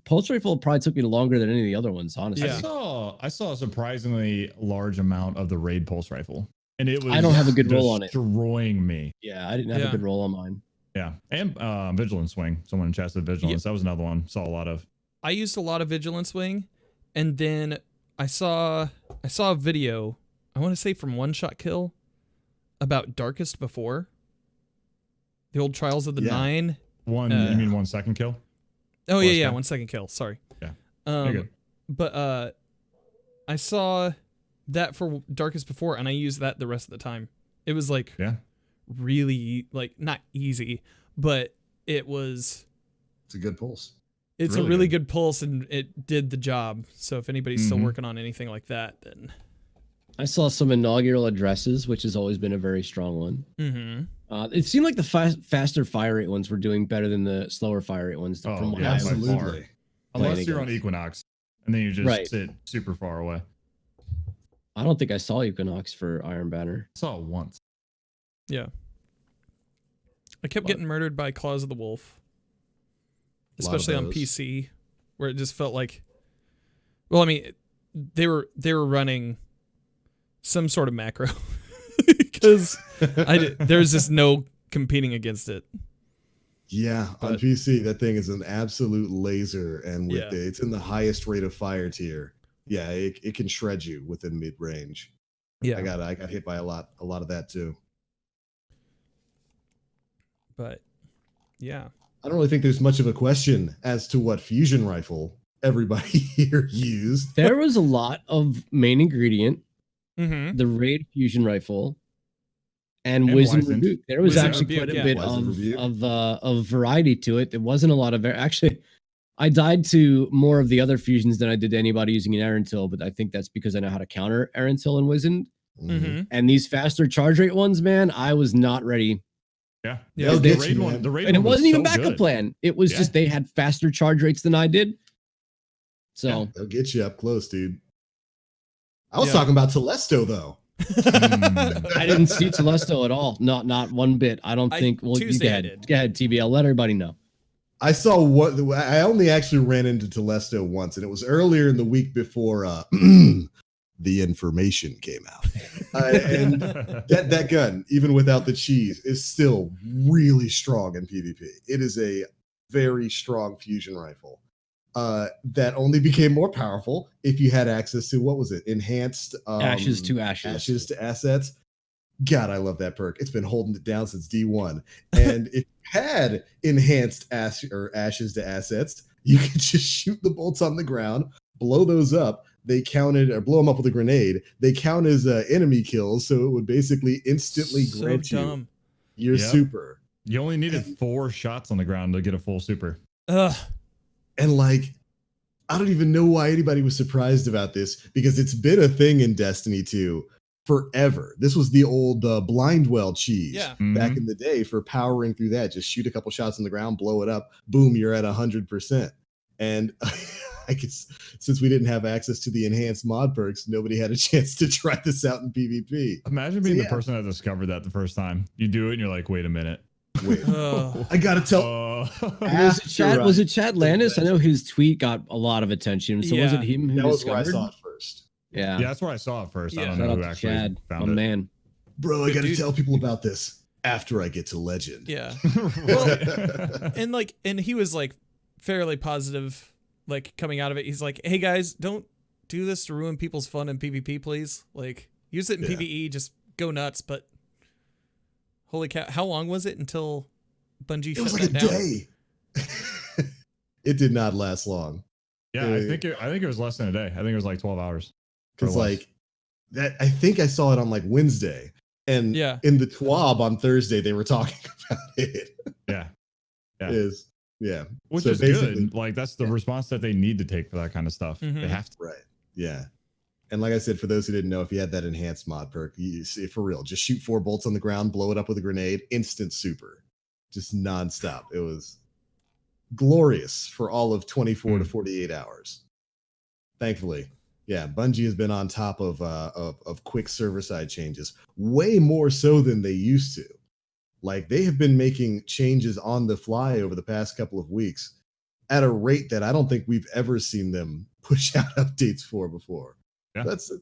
pulse rifle probably took me longer than any of the other ones, honestly. Yeah. I saw a surprisingly large amount of the raid pulse rifle, and it was I don't have a good roll on it. Destroying me. Yeah, I didn't have a good roll on mine. Yeah, and Vigilance Swing. Someone in chat said Vigilance. That was another one. Saw a lot of. I used a lot of Vigilance Swing, and then I saw a video. I want to say from One Shot Kill about Darkest Before. The old Trials of the Nine. You mean 1 second kill? Oh yeah, 1 second kill. Sorry. Yeah. But I saw that for Darkest Before, and I used that the rest of the time. It was like really like not easy, but it's a good pulse. It's really a really good pulse, and it did the job. So if anybody's still working on anything like that, then I saw some inaugural addresses, which has always been a very strong one. It seemed like the faster fire rate ones were doing better than the slower fire rate ones. From what absolutely. Unless you're on Equinox, and then you just sit super far away. I don't think I saw Equinox for Iron Banner. I saw it once. Yeah. I kept getting murdered by Claws of the Wolf. Especially on PC, where it just felt like, well, I mean, they were running some sort of macro because there's just no competing against it. Yeah, on PC, that thing is an absolute laser, and with it's in the highest rate of fire tier. Yeah, it can shred you within mid range. Yeah, I got hit by a lot of that too. But yeah, I don't really think there's much of a question as to what fusion rifle everybody here used. There was a lot of main ingredient, mm-hmm. the Raid fusion rifle, and Wiz and Rebuke. There was actually quite a bit of variety to it. There wasn't a lot of actually. I died to more of the other fusions than I did to anybody using an Erentil, but I think that's because I know how to counter Erentil and Wizened. Mm-hmm. And these faster charge rate ones, man, I was not ready. Yeah. The raid one, and it wasn't even so backup good. plan. It was just they had faster charge rates than I did. So they'll get you up close, dude. I was talking about Telesto though. I didn't see Telesto at all. Not one bit. I don't think. Well, you go ahead, TBL. Let everybody know. I saw what I only actually ran into Telesto once, and it was earlier in the week before the information came out. And that gun, even without the cheese, is still really strong in PvP. It is a very strong fusion rifle that only became more powerful if you had access to, what was it? Enhanced ashes to assets. God, I love that perk. It's been holding it down since D1. And if you had enhanced ashes to assets, you could just shoot the bolts on the ground, blow those up. They counted, or blow them up with a grenade. They count as enemy kills, so it would basically instantly grant you your super. You only needed 4 shots on the ground to get a full super. And like, I don't even know why anybody was surprised about this, because it's been a thing in Destiny 2 forever. This was the old Blindwell cheese back in the day for powering through that. Just shoot a couple shots on the ground, blow it up, boom, you're at 100%. And I guess since we didn't have access to the enhanced mod perks, nobody had a chance to try this out in PvP. Imagine being the person that discovered that the first time. You do it and you're like, wait a minute. Wait, I gotta tell. Was it Chad Landis? I know his tweet got a lot of attention. So was it him who that was discovered? where I saw it first. Yeah, that's where I saw it first. I don't know who actually found it. Man, bro, I gotta tell people about this after I get to Legend. Yeah, well, and he was like fairly positive, like coming out of it. He's like, "Hey guys, don't do this to ruin people's fun in PvP, please. Like, use it in PvE, just go nuts." But holy cow, how long was it until Bungie shut that down? It was like a day. It did not last long. Yeah, I think it was less than a day. I think it was like 12 hours. Because like that, I think I saw it on like Wednesday, and in the TWAB on Thursday they were talking about it. Which is good. Like that's the response that they need to take for that kind of stuff. Mm-hmm. They have to. Right. Yeah. And like I said, for those who didn't know, if you had that enhanced mod perk, you see, for real, just shoot 4 bolts on the ground, blow it up with a grenade, instant super, just nonstop. It was glorious for all of 24 to 48 hours. Thankfully. Yeah, Bungie has been on top of quick server-side changes, way more so than they used to. Like, they have been making changes on the fly over the past couple of weeks at a rate that I don't think we've ever seen them push out updates for before. Yeah. That's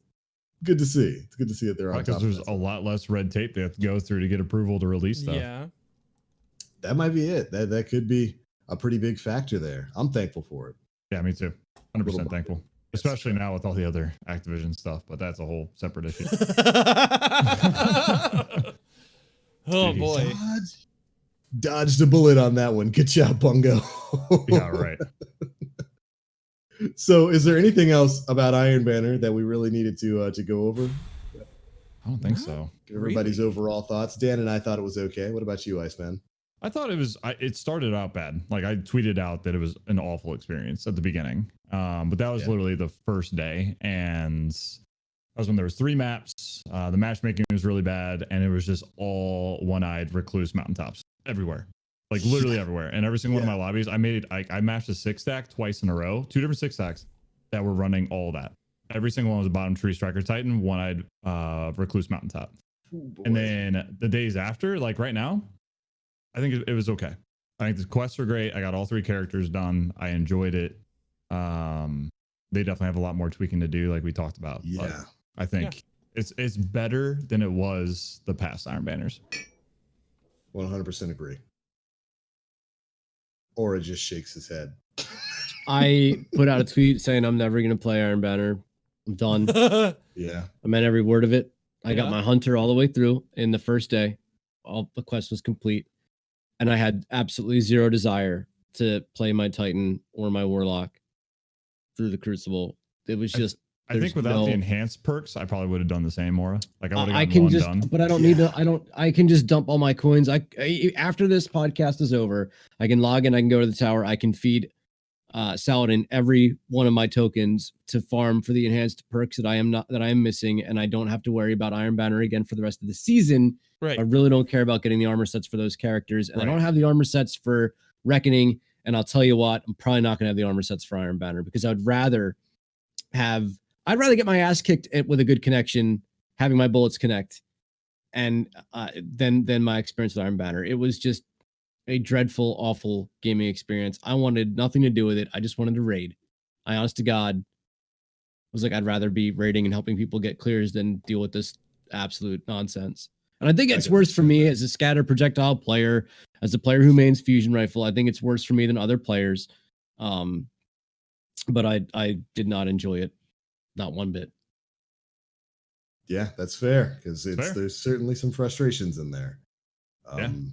good to see. It's good to see that they're on top. Because there's a lot less red tape they have to go through to get approval to release stuff. Yeah. That might be it. That could be a pretty big factor there. I'm thankful for it. Yeah, me too. 100% thankful. Especially now with all the other Activision stuff, but that's a whole separate issue. Oh boy. Dodged a bullet on that one. Good job, Bungo. Yeah, right. So is there anything else about Iron Banner that we really needed to go over? I don't think so. Give everybody's overall thoughts. Dan and I thought it was okay. What about you, Iceman? I thought it started out bad. Like I tweeted out that it was an awful experience at the beginning. But that was literally the first day. And that was when there was 3 maps. The matchmaking was really bad. And it was just all one-eyed recluse mountaintops everywhere. Like literally everywhere. And every single one of my lobbies, I matched a 6-stack twice in a row, 2 different 6-stacks that were running all that. Every single one was a bottom tree striker titan, one-eyed recluse mountaintop. And then the days after, like right now, I think it was okay. I think the quests were great. I got all 3 characters done. I enjoyed it. They definitely have a lot more tweaking to do, like we talked about. Yeah, but I think it's better than it was the past Iron Banners. 100% agree. Aura just shakes his head. I put out a tweet saying I'm never going to play Iron Banner. I'm done. Yeah. I meant every word of it. I got my hunter all the way through in the first day. All the quest was complete. And I had absolutely zero desire to play my Titan or my Warlock through the Crucible. It was just. I think without the enhanced perks, I probably would have done the same, Mora. Like I would have gotten one done. But I don't need to. I can just dump all my coins. After this podcast is over, I can log in. I can go to the tower. I can feed Saladin every one of my tokens to farm for the enhanced perks that I am missing, and I don't have to worry about Iron Banner again for the rest of the season. Right. I really don't care about getting the armor sets for those characters, and I don't have the armor sets for Reckoning. And I'll tell you what, I'm probably not going to have the armor sets for Iron Banner because I'd rather get my ass kicked with a good connection, having my bullets connect, and than my experience with Iron Banner. It was just a dreadful, awful gaming experience. I wanted nothing to do with it. I just wanted to raid. I, honest to God, was like, I'd rather be raiding and helping people get clears than deal with this absolute nonsense. And I think it's worse for me as a scatter projectile player, as a player who mains fusion rifle. I think it's worse for me than other players. But I did not enjoy it, not one bit. Yeah, that's fair because there's certainly some frustrations in there. And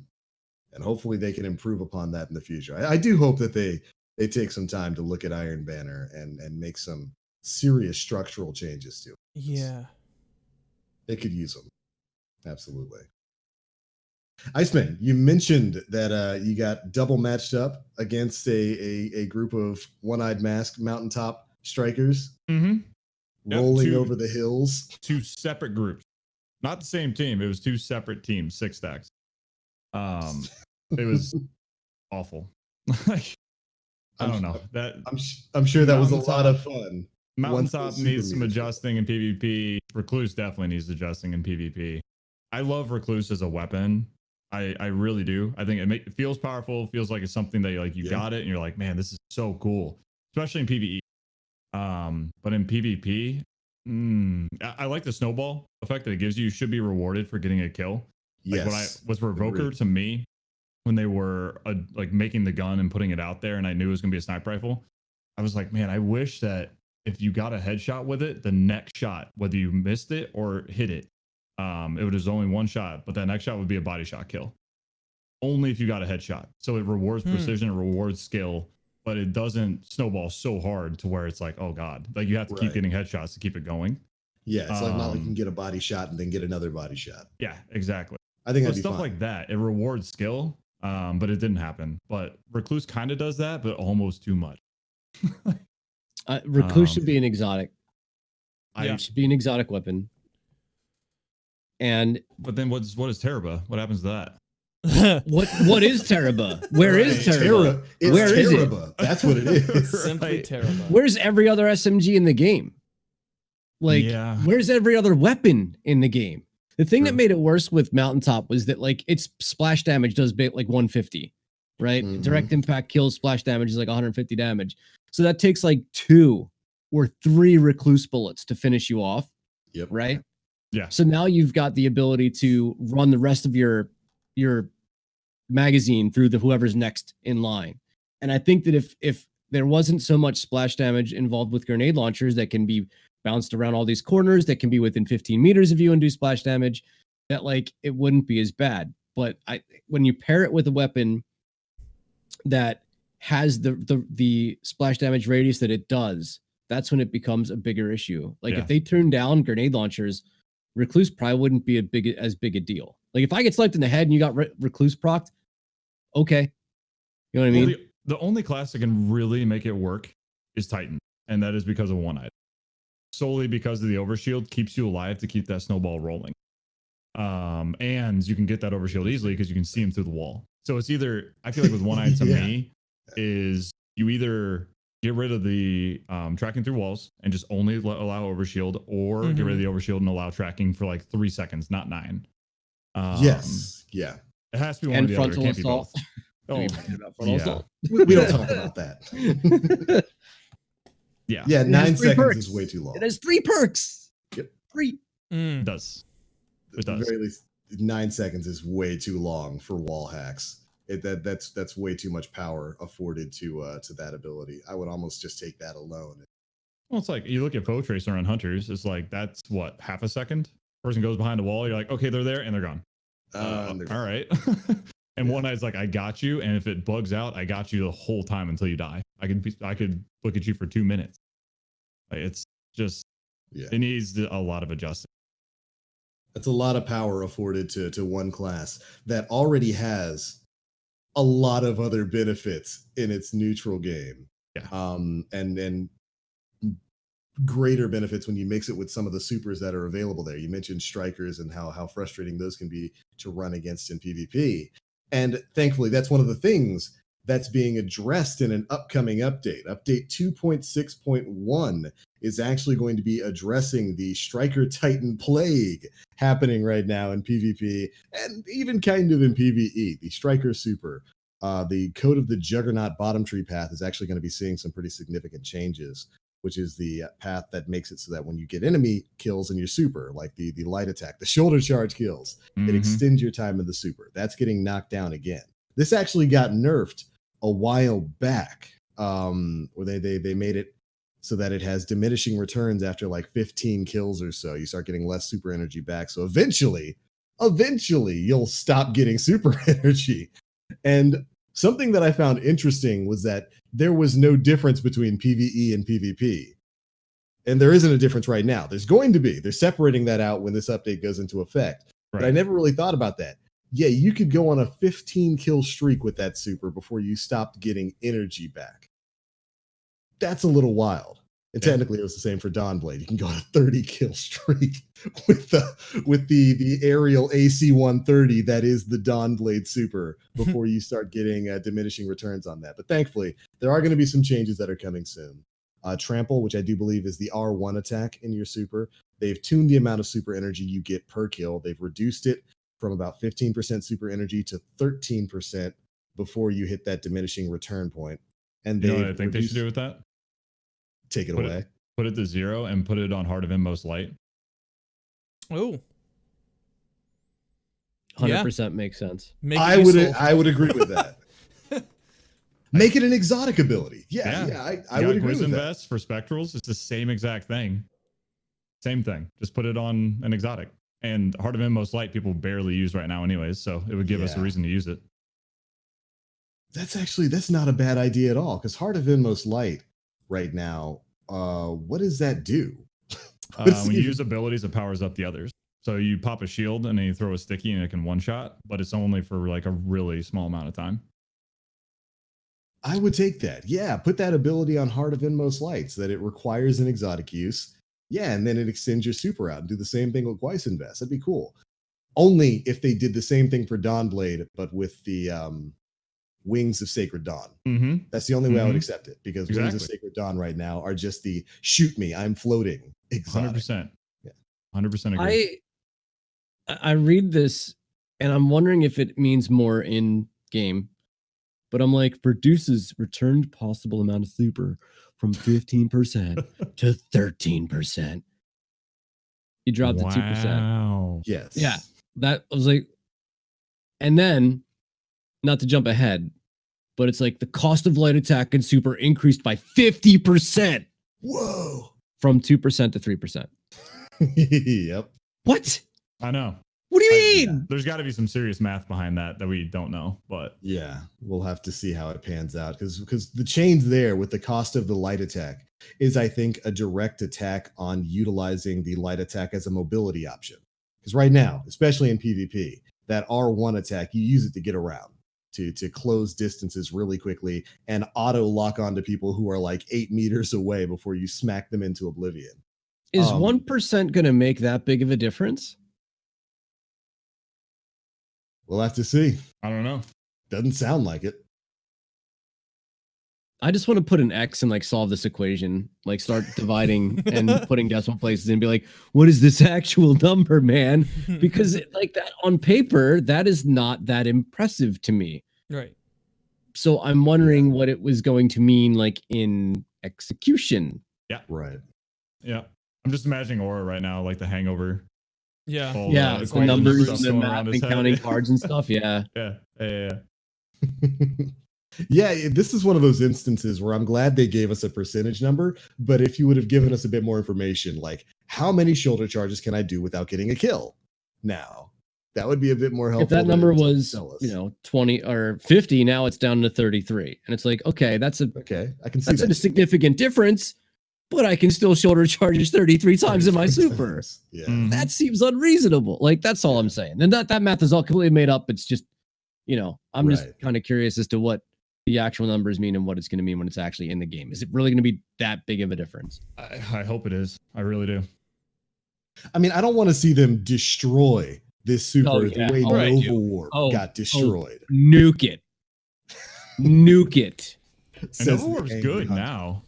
hopefully they can improve upon that in the future. I do hope that they take some time to look at Iron Banner and make some serious structural changes to it. Yeah. They could use them. Absolutely. IcemaN, you mentioned that you got double matched up against a group of one-eyed masked mountaintop strikers rolling over the hills. 2 separate groups. Not the same team. It was 2 separate teams, 6 stacks. It was awful. I don't know. I'm sure that was a lot of fun. Mountaintop needs some adjusting in PvP. Recluse definitely needs adjusting in PvP. I love Recluse as a weapon. I really do. I think it feels powerful. Feels like it's something that you got it and you're like, man, this is so cool, especially in PvE. But in PvP, I like the snowball effect that it gives you. You should be rewarded for getting a kill. Like when I was Revoker to me, when they were like making the gun and putting it out there, and I knew it was gonna be a sniper rifle, I was like, man, I wish that if you got a headshot with it, the next shot, whether you missed it or hit it, it was only one shot, but that next shot would be a body shot kill. Only if you got a headshot. So it rewards precision, it rewards skill, but it doesn't snowball so hard to where it's like, oh God, like you have to keep getting headshots to keep it going. Yeah, it's like not like you can get a body shot and then get another body shot. Yeah, exactly. I think that'd be stuff fine. Like that. It rewards skill, but it didn't happen. But Recluse kind of does that, but almost too much. Recluse should be an exotic. It should be an exotic weapon. But then what is Teraba? What happens to that? What is Teraba? Where is Teraba? Where is it? That's what it is. Simply Teraba. Where's every other SMG in the game? Like, where's every other weapon in the game? The thing that made it worse with Mountaintop was that like its splash damage does like 150, right? Direct impact kills, splash damage is like 150 damage. So that takes like 2 or 3 Recluse bullets to finish you off. Yep. Right? Yeah. So now you've got the ability to run the rest of your magazine through whoever's next in line. And I think that if there wasn't so much splash damage involved with grenade launchers that can be bounced around all these corners, that can be within 15 meters of you and do splash damage, that like it wouldn't be as bad. But when you pair it with a weapon that has the splash damage radius that it does, that's when it becomes a bigger issue. Like if they turn down grenade launchers, Recluse probably wouldn't be as big a deal. Like if I get sniped in the head and you got Recluse procced, okay. You know what I mean? The only class that can really make it work is Titan. And that is because of one item. Solely because of the overshield keeps you alive to keep that snowball rolling. And you can get that overshield easily because you can see him through the wall. So it's either, I feel like with one eye to me, is you either get rid of the tracking through walls and just only allow overshield, or get rid of the overshield and allow tracking for like 3 seconds, not 9. Yes. Yeah. It has to be one or the other. It can't be both. We don't talk about that. Yeah, 9 seconds is way too long. It has 3 perks. Yep. 3. It does. At the very least, 9 seconds is way too long for wall hacks. That's way too much power afforded to that ability. I would almost just take that alone. Well, it's like you look at Foe Tracer on Hunters. It's like that's what, half a second. Person goes behind a wall. You're like, okay, they're there, and they're gone. All right. And one guy's like, I got you, and if it bugs out, I got you the whole time until you die. I could look at you for 2 minutes. Like, it's just it needs a lot of adjusting. That's a lot of power afforded to one class that already has a lot of other benefits in its neutral game. Yeah. And greater benefits when you mix it with some of the supers that are available there. You mentioned strikers and how frustrating those can be to run against in PvP. And thankfully, that's one of the things that's being addressed in an upcoming update. Update 2.6.1 is actually going to be addressing the Striker Titan plague happening right now in PvP and even kind of in PvE. The Striker Super, the Code of the Juggernaut bottom tree path is actually going to be seeing some pretty significant changes, which is the path that makes it so that when you get enemy kills in your super, like the light attack, the shoulder charge kills, it extends your time in the super. That's getting knocked down again. This actually got nerfed a while back, where they made it so that it has diminishing returns after like 15 kills or so. You start getting less super energy back. So eventually you'll stop getting super energy. And something that I found interesting was that there was no difference between PvE and PvP. And there isn't a difference right now. There's going to be. They're separating that out when this update goes into effect. Right. But I never really thought about that. Yeah, you could go on a 15 kill streak with that super before you stopped getting energy back. That's a little wild. And technically it was the same for Dawnblade. You can go on a 30 kill streak with the aerial AC-130 that is the Dawnblade super before you start getting diminishing returns on that. But thankfully, there are going to be some changes that are coming soon. Trample, which I do believe is the R1 attack in your super. They've tuned the amount of super energy you get per kill. They've reduced it from about 15% super energy to 13% before you hit that diminishing return point. And you know what I think they should do with that? Take it away. Put it to 0 and put it on Heart of Inmost Light. Oh. 100% makes sense. I would agree with that. Make it an exotic ability. I would agree with that. Invest for Spectrals. It's the same exact thing. Same thing. Just put it on an exotic. And Heart of Inmost Light people barely use right now anyways, so it would give us a reason to use it. That's not a bad idea at all, because Heart of Inmost Light right now, what does that do? When you use abilities, it powers up the others. So you pop a shield and then you throw a sticky and it can one shot, but it's only for like a really small amount of time. I would take that. Yeah, put that ability on Heart of Inmost Light so that it requires an exotic use. Yeah, and then it extends your super out and do the same thing with Weiss Invest. That'd be cool. Only if they did the same thing for Dawnblade, but with the Wings of Sacred Dawn. That's the only way I would accept it, because Wings of Sacred Dawn right now are just the shoot me, I'm floating. Exotic. 100%. Yeah. 100% agree. I read this and I'm wondering if it means more in game, but I'm like, reduces returned possible amount of super from 15% to 13%. You dropped to 2%. Wow. Yes. Yeah. That was like, and then, not to jump ahead, but it's like the cost of light attack and super increased by 50%. Whoa. From 2% to 3%. Yep. What? I know. What do you mean? Yeah. There's got to be some serious math behind that we don't know, but yeah, we'll have to see how it pans out, because the change there with the cost of the light attack is, I think, a direct attack on utilizing the light attack as a mobility option. Because right now, especially in PvP, that R1 attack, you use it to get around, to close distances really quickly and auto lock onto people who are like 8 meters away before you smack them into oblivion. Is 1% going to make that big of a difference? We'll have to see. I don't know. Doesn't sound like it. I just want to put an X and like solve this equation, like start dividing and putting decimal places and be like, what is this actual number, man? Because like that on paper, that is not that impressive to me. Right. So I'm wondering what it was going to mean like in execution. Yeah. Right. Yeah. I'm just imagining Aura right now, like the Hangover. Yeah. Yeah. The numbers and the map and counting cards and stuff. Yeah. Yeah. Yeah, this is one of those instances where I'm glad they gave us a percentage number, but if you would have given us a bit more information, like how many shoulder charges can I do without getting a kill? Now, that would be a bit more helpful. If that number to was, tell us. 20 or 50, now it's down to 33. And it's like, okay, I can see that's a significant difference, but I can still shoulder charge 33 times in my super. Yeah. That seems unreasonable. Like, that's all I'm saying. And that math is all completely made up. It's just, I'm just kind of curious as to what the actual numbers mean and what it's going to mean when it's actually in the game. Is it really going to be that big of a difference? I hope it is. I really do. I mean, I don't want to see them destroy this super the way Nova Warp got destroyed. Nuke it. Nuke it. And Nova Warp's good now.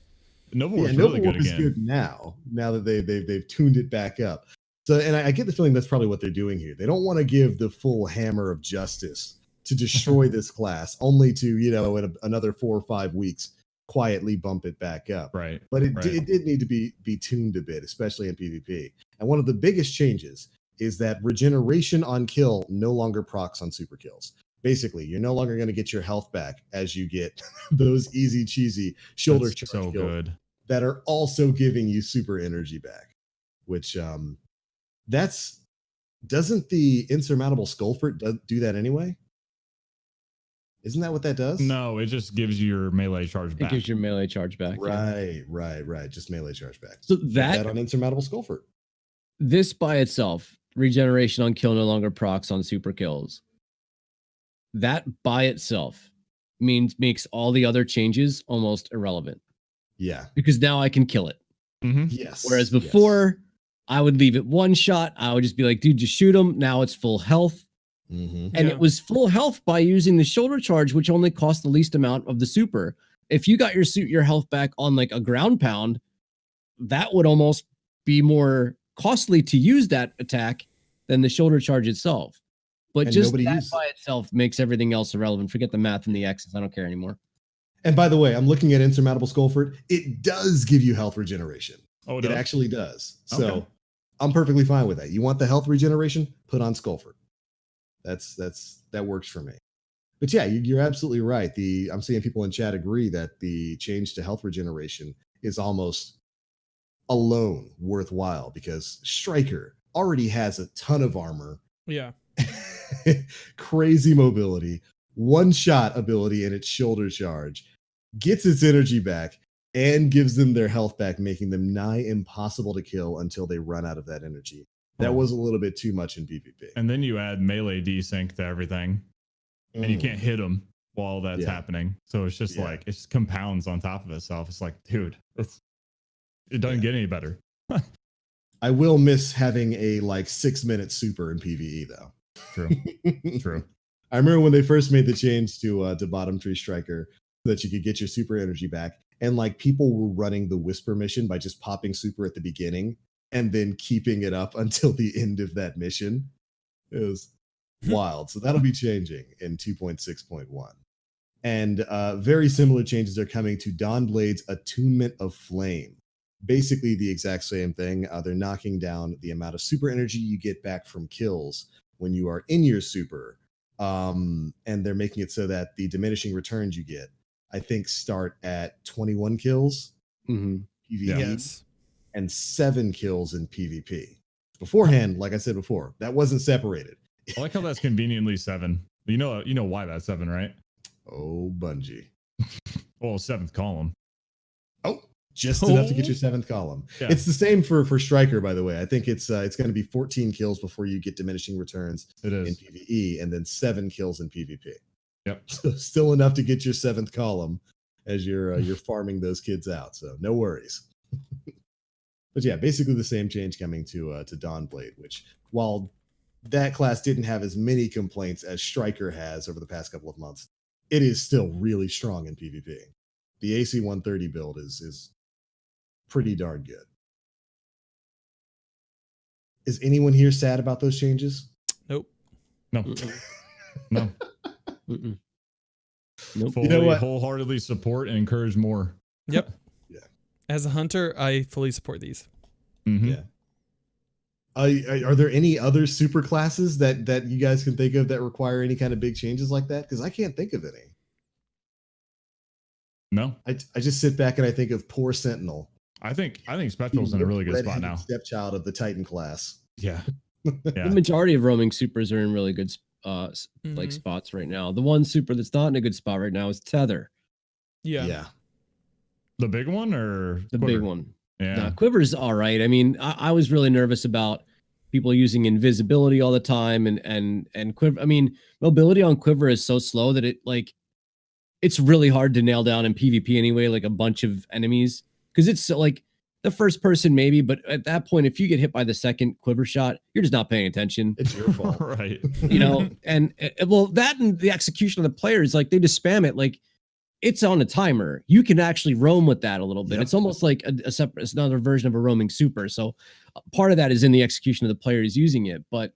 Nova Warp's Nova really Warp good is again. good now that they've tuned it back up. So, and I get the feeling that's probably what they're doing here. They don't want to give the full hammer of justice to destroy this class, only to, in another 4 or 5 weeks, quietly bump it back up. Right. But it did need to be tuned a bit, especially in PvP. And one of the biggest changes is that regeneration on kill no longer procs on super kills. Basically, you're no longer going to get your health back as you get those easy cheesy shoulder charge so kills that are also giving you super energy back. Which doesn't the insurmountable Skullfort do that anyway? Isn't that what that does? No, it just gives you your melee charge back. It gives your melee charge back. Right. Just melee charge back. So that on insurmountable Skullfort. This by itself, regeneration on kill no longer procs on super kills. That by itself makes all the other changes almost irrelevant. Yeah. Because now I can kill it. Mm-hmm. Yes. Whereas before, I would leave it one shot. I would just be like, dude, just shoot him. Now it's full health. Mm-hmm. And it was full health by using the shoulder charge, which only cost the least amount of the super. If you got your health back on like a ground pound, that would almost be more costly to use that attack than the shoulder charge itself. But and just that by itself makes everything else irrelevant. Forget the math and the X's. I don't care anymore. And by the way, I'm looking at Insurmountable Skullfort. It does give you health regeneration. Oh, it actually does. Okay. So I'm perfectly fine with that. You want the health regeneration? Put on Skullfort. That works for me. But yeah, you're absolutely right. I'm seeing people in chat agree that the change to health regeneration is almost alone worthwhile because Striker already has a ton of armor. Yeah. Crazy mobility, one-shot ability in its shoulder charge, gets its energy back, and gives them their health back, making them nigh impossible to kill until they run out of that energy. That was a little bit too much in PvP. And then you add melee desync to everything, and you can't hit them while that's happening. So it's just like, it just compounds on top of itself. It's like, dude, it doesn't get any better. I will miss having a 6-minute super in PvE though. True. I remember when they first made the change to Bottom Tree Striker so that you could get your super energy back, and people were running the Whisper mission by just popping super at the beginning and then keeping it up until the end of that mission. It was wild. So that'll be changing in 2.6.1. And very similar changes are coming to Dawnblade's Attunement of Flame. Basically the exact same thing. They're knocking down the amount of super energy you get back from kills when you are in your super. And they're making it so that the diminishing returns you get, I think, start at 21 kills PvE and 7 kills in PvP. Beforehand, like I said before, that wasn't separated. I like how that's conveniently 7. You know why that's 7, right? Oh, Bungie. Well, 7th column. Oh, just enough to get your 7th column. Yeah. It's the same for Striker, by the way. I think it's going to be 14 kills before you get diminishing returns in PvE, and then 7 kills in PvP. Yep. So still enough to get your 7th column as you're farming those kids out. So no worries. But yeah, basically the same change coming to Dawnblade, which while that class didn't have as many complaints as Striker has over the past couple of months, it is still really strong in PvP. The AC 130 build is pretty darn good. Is anyone here sad about those changes? Nope. No. No. Nope. Fully, wholeheartedly support and encourage more. Yep. Yeah. As a hunter, I fully support these. Mm-hmm. Yeah. Are there any other super classes that you guys can think of that require any kind of big changes like that? Because I can't think of any. No. I just sit back and I think of poor Sentinel. I think Spectral's in a really good spot now. Stepchild of the Titan class. Yeah. The majority of roaming supers are in really good like spots right now. The one super that's not in a good spot right now is Tether. Yeah. The big one or the Quiver? big one? Yeah. No, Quiver's all right. I mean, I was really nervous about people using invisibility all the time and Quiver. I mean, mobility on Quiver is so slow that it's really hard to nail down in PvP anyway, like a bunch of enemies. Because it's like the first person maybe, but at that point, if you get hit by the second Quiver shot, you're just not paying attention. It's your fault. Right. You know, and well, that and the execution of the players, like they just spam it. Like it's on a timer. You can actually roam with that a little bit. Yep. It's almost like a separate, it's another version of a roaming super. So part of that is in the execution of the players using it. But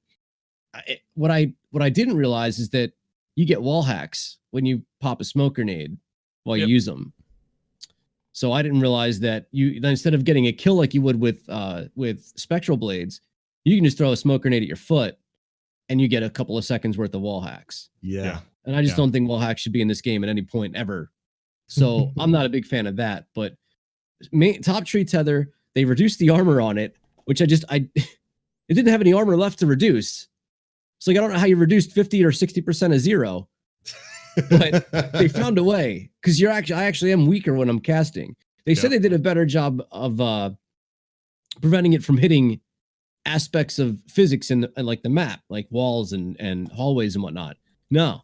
what I didn't realize is that you get wall hacks when you pop a smoke grenade while you use them. So I didn't realize that instead of getting a kill like you would with spectral blades, you can just throw a smoke grenade at your foot and you get a couple of seconds worth of wall hacks. Yeah. And I just don't think wall hacks should be in this game at any point ever. So I'm not a big fan of that. But top tree tether, they reduced the armor on it, which it didn't have any armor left to reduce. So like, I don't know how you reduced 50 or 60% of zero. But they found a way because I actually am weaker when I'm casting. They said they did a better job of preventing it from hitting aspects of physics in like the map, like walls and hallways and whatnot. No,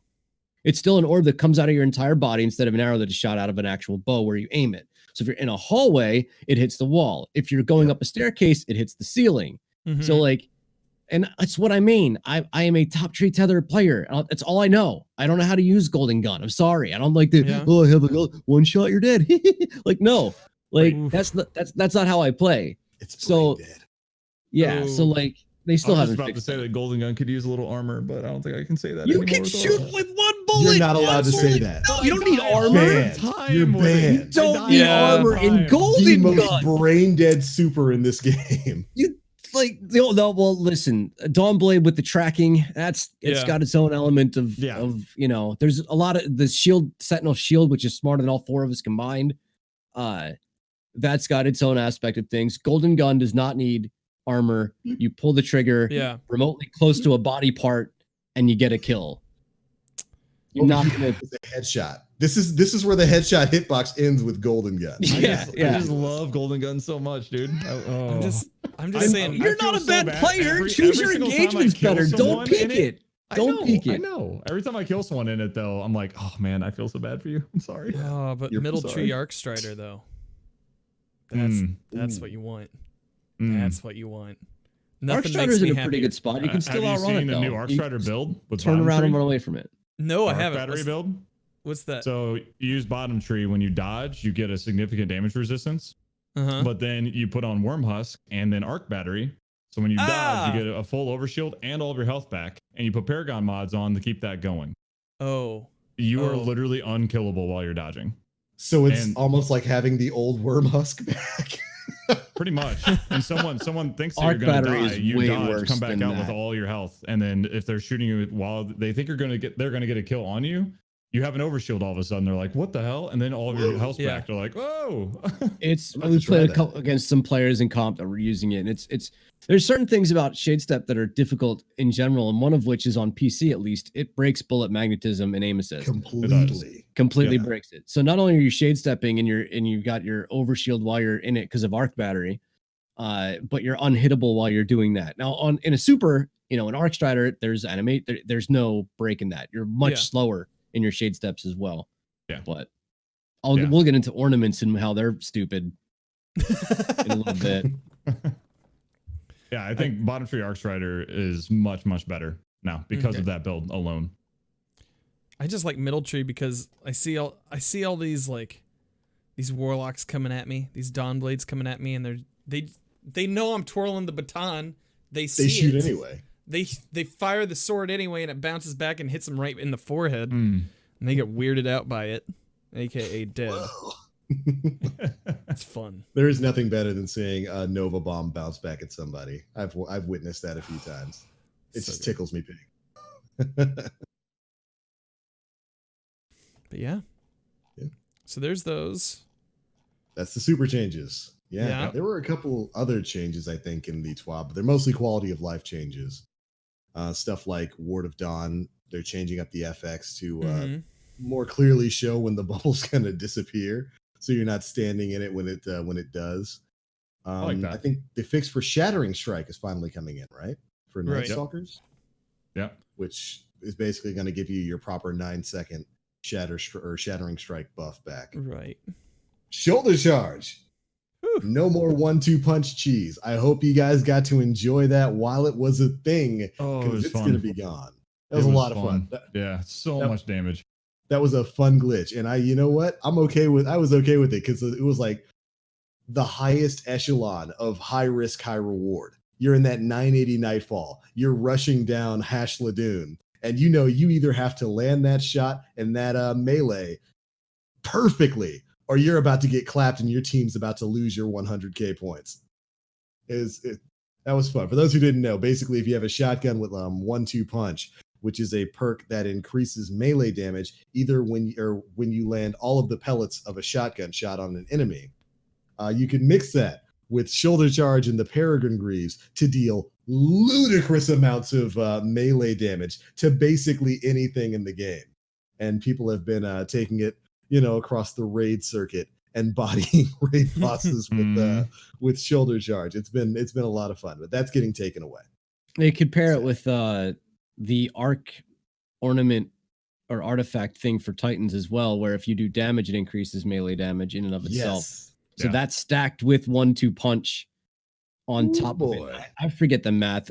it's still an orb that comes out of your entire body instead of an arrow that is shot out of an actual bow where you aim it. So if you're in a hallway, it hits the wall. If you're going up a staircase, it hits the ceiling. So like. And that's what I mean. I am a top tree tether player. That's all I know. I don't know how to use golden gun. I'm sorry. I don't like the I have a one shot, you're dead. Like no, like that's not how I play. It's so dead. Yeah. So like they still haven't about to say that golden gun could use a little armor, but I don't think I can say that. You can shoot with one bullet. You're not allowed to say that. No, you don't need armor. You're banned. You don't need armor in golden gun. The most brain dead super in this game. Well, listen, Dawnblade with the tracking, it's got its own element of there's a lot of the Sentinel shield, which is smarter than all four of us combined. That's got its own aspect of things. Golden gun does not need armor. You pull the trigger remotely close to a body part and you get a kill. You're not gonna a headshot. This is where the headshot hitbox ends with golden gun. I just love golden gun so much, dude. I'm just saying you're not a bad player. Choose your engagements better. Don't peek it. Don't peek it. I know. Every time I kill someone in it, though, I'm like, oh man, I feel so bad for you. I'm sorry. Oh, but middle tree arc strider though. That's what you want. That's what you want. Arc strider's in a pretty good spot. You can still outrun it. Have you seen the new arc strider build? With turn around and run away from it. No, I haven't. Battery build. What's that? So you use bottom tree when you dodge, you get a significant damage resistance. But then you put on worm husk and then arc battery. So when you dodge, you get a full overshield and all of your health back. And you put Paragon mods on to keep that going. You are literally unkillable while you're dodging. So it's almost like having the old worm husk back. Pretty much. And someone thinks that you're going to die, you dodge, come back out with all your health. And then if they're shooting you while they think they're going to get a kill on you, you have an overshield all of a sudden. They're like, what the hell? And then all of your health's back. They're like, whoa. We played against some players in comp that were using it. And there's certain things about Shade Step that are difficult in general. And one of which is on PC, at least, it breaks bullet magnetism and aim assist. Completely breaks it. So not only are you shade stepping and you've got your overshield while you're in it because of arc battery, but you're unhittable while you're doing that. Now in a super, an arc strider, there's there's no break in that. You're much slower in your shade steps as well. But we'll get into ornaments and how they're stupid in a little bit. I think bottom tree arc strider is much, much better now because of that build alone. I just like middle tree because I see all these these warlocks coming at me, these Dawnblades coming at me, and they know I'm twirling the baton. They shoot it anyway. They fire the sword anyway, and it bounces back and hits them right in the forehead, and they get weirded out by it, aka dead. It's fun. There is nothing better than seeing a Nova bomb bounce back at somebody. I've witnessed that a few times. It just tickles me pink. But yeah. So there's those. That's the super changes. Yeah. There were a couple other changes, I think, in the TWAB, but they're mostly quality of life changes. Stuff like Ward of Dawn, they're changing up the FX to more clearly show when the bubble's going to disappear, so you're not standing in it when it does. I like that. I think the fix for Shattering Strike is finally coming in, right? For Night Stalkers? Yep. Which is basically going to give you your proper 9-second Shattering Strike buff back. Right. Shoulder Charge. Whew. No more 1-2 punch cheese. I hope you guys got to enjoy that while it was a thing. Because it's going to be gone. That was a lot of fun. Yeah, so much damage. That was a fun glitch. And you know what? I was okay with it because it was like the highest echelon of high risk, high reward. You're in that 980 Nightfall. You're rushing down Hash Ladoon. And you either have to land that shot and that melee perfectly, or you're about to get clapped and your team's about to lose your 100k points. That was fun. For those who didn't know, basically if you have a shotgun with 1-2 punch, which is a perk that increases melee damage either when you land all of the pellets of a shotgun shot on an enemy, you can mix that with Shoulder Charge and the Peregrine Greaves to deal ludicrous amounts of melee damage to basically anything in the game. And people have been taking it, across the raid circuit and bodying raid bosses with Shoulder Charge. It's been a lot of fun, but that's getting taken away. They could pair it with the arc ornament or artifact thing for Titans as well, where if you do damage, it increases melee damage in and of itself. So that's stacked with 1-2 punch on top of it. I forget the math.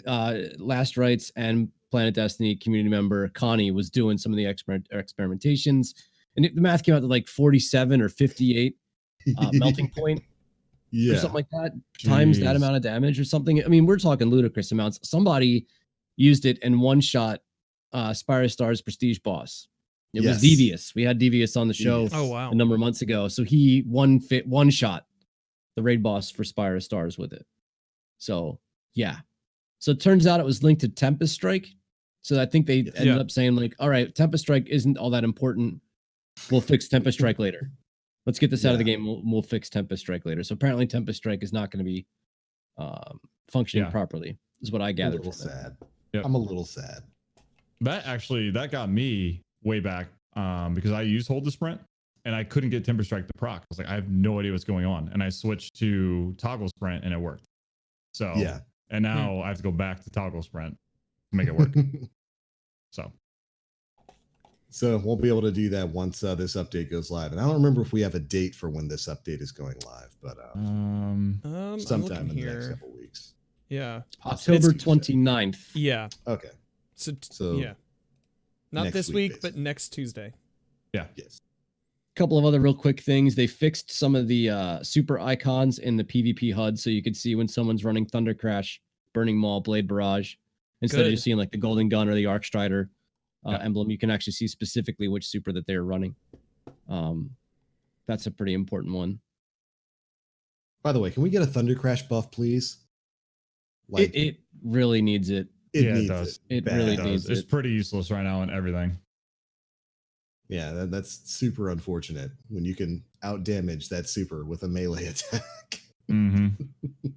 Last Rites and Planet Destiny community member Connie was doing some of the experimentations, and the math came out to like 47 or 58 melting point. Or something like that. Times that amount of damage or something. I mean, we're talking ludicrous amounts. Somebody used it and one-shot Spire Star's Prestige boss. It was Devious. We had Devious on the show a number of months ago. So he one-shot the raid boss for Spire Stars with it. So, yeah. So it turns out it was linked to Tempest Strike. So I think they ended up saying like, all right, Tempest Strike isn't all that important. We'll fix Tempest Strike later. Let's get this out of the game. We'll fix Tempest Strike later. So apparently Tempest Strike is not going to be functioning properly, is what I gathered. I'm a little sad. Yep. I'm a little sad. That got me way back because I used Hold to Sprint and I couldn't get Timber Strike to proc. I was like, I have no idea what's going on. And I switched to Toggle Sprint and it worked. So, and now I have to go back to Toggle Sprint to make it work. So we'll be able to do that once this update goes live. And I don't remember if we have a date for when this update is going live, but sometime in the next couple weeks. Yeah. October 29th. Yeah. Okay. So yeah. Not this week, but next Tuesday. Yeah. Yes. A couple of other real quick things. They fixed some of the super icons in the PvP HUD so you could see when someone's running Thunder Crash, Burning Maul, Blade Barrage. Instead of just seeing like the Golden Gun or the Arc Strider emblem, you can actually see specifically which super that they're running. That's a pretty important one. By the way, can we get a Thunder Crash buff, please? Like, it really needs it. It does. It really needs it. It's pretty useless right now and everything. Yeah, that's super unfortunate when you can out damage that super with a melee attack.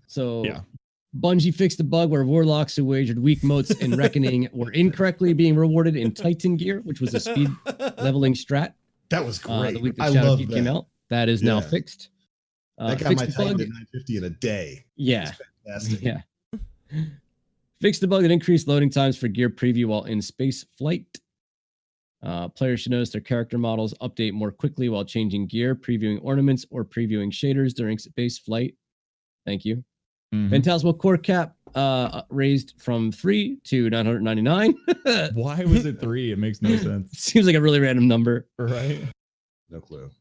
So Bungie fixed the bug where warlocks who wagered weak motes in Reckoning were incorrectly being rewarded in Titan gear, which was a speed leveling strat. That was great. The week that Shadow Keep came out. That is now fixed. That got my Titan to 950 in a day. Yeah. Fantastic. Yeah. Fixed the bug that increased loading times for gear preview while in space flight. Players should notice their character models update more quickly while changing gear, previewing ornaments, or previewing shaders during space flight. Thank you. Phantasmal core cap raised from 3 to 999. Why was it 3? It makes no sense. Seems like a really random number. Right? No clue.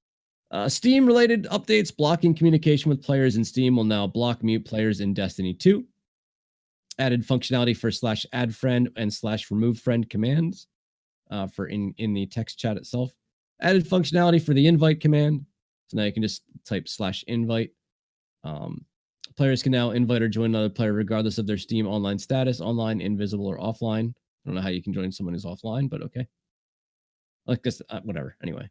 Steam related updates. Blocking communication with players in Steam will now block mute players in Destiny 2. Added functionality for /add friend and /remove friend commands for in the text chat itself. Added functionality for the invite command. So now you can just type /invite. Players can now invite or join another player regardless of their Steam online status, online, invisible, or offline. I don't know how you can join someone who's offline, but okay. Like this, whatever. Anyway.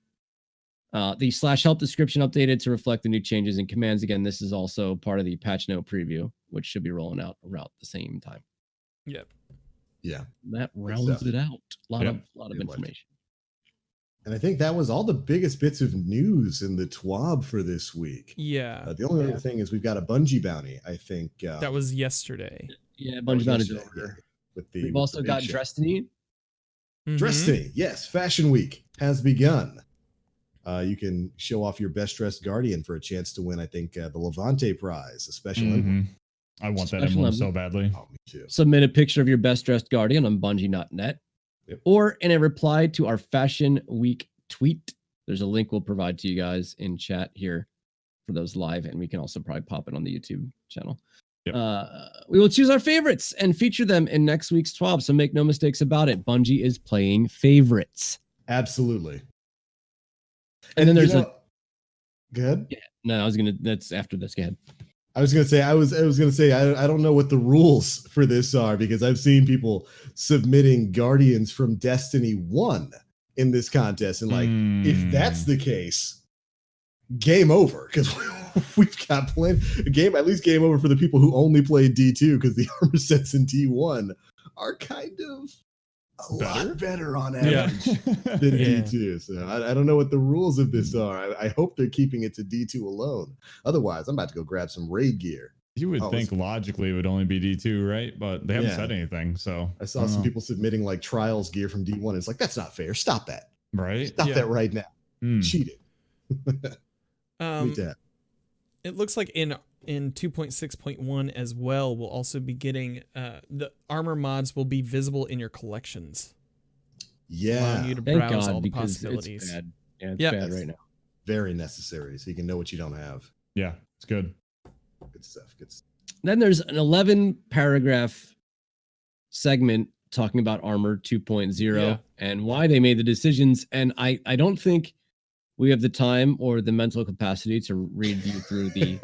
The /help description updated to reflect the new changes in commands. Again, this is also part of the patch note preview, which should be rolling out around the same time. Yep. Yeah. That rounds it out. A lot of information. And I think that was all the biggest bits of news in the TWAB for this week. Yeah. The only other thing is we've got a Bungie bounty, I think. That was yesterday. Yeah, Bungie bounty over. We've also got Destiny. Destiny, yes. Fashion Week has begun. You can show off your best dressed Guardian for a chance to win, I think, the Levante prize, a special emblem. I want that emblem so badly. Oh, me too. Submit a picture of your best dressed Guardian on Bungie.net. Or in a reply to our Fashion Week tweet. There's a link we'll provide to you guys in chat here for those live, and we can also probably pop it on the YouTube channel. We will choose our favorites and feature them in next week's TWAB, so make no mistakes about it. Bungie is playing favorites. Absolutely. And then there's Go ahead. Yeah, no, that's after this. Go ahead. I was gonna say I don't know what the rules for this are, because I've seen people submitting Guardians from Destiny 1 in this contest, and if that's the case, game over, because we've got plenty at least game over for the people who only played D2, because the armor sets in D1 are kind of lot better on average than D2. So I don't know what the rules of this are. I hope they're keeping it to D2 alone. Otherwise, I'm about to go grab some raid gear. You would think logically it would only be D2, right? But they haven't said anything. So I saw some people submitting like trials gear from D1. It's like, that's not fair. Stop that. Right? Stop that right now. Cheating. It looks like in 2.6.1 as well, we'll also be getting the armor mods will be visible in your collections. Yeah. Allowing you to browse all the possibilities. It's bad. Yeah, it's bad right now. Very necessary, so you can know what you don't have. Yeah, it's good. Good stuff. Then there's an 11 paragraph segment talking about Armor 2.0 and why they made the decisions. And I don't think we have the time or the mental capacity to read you through the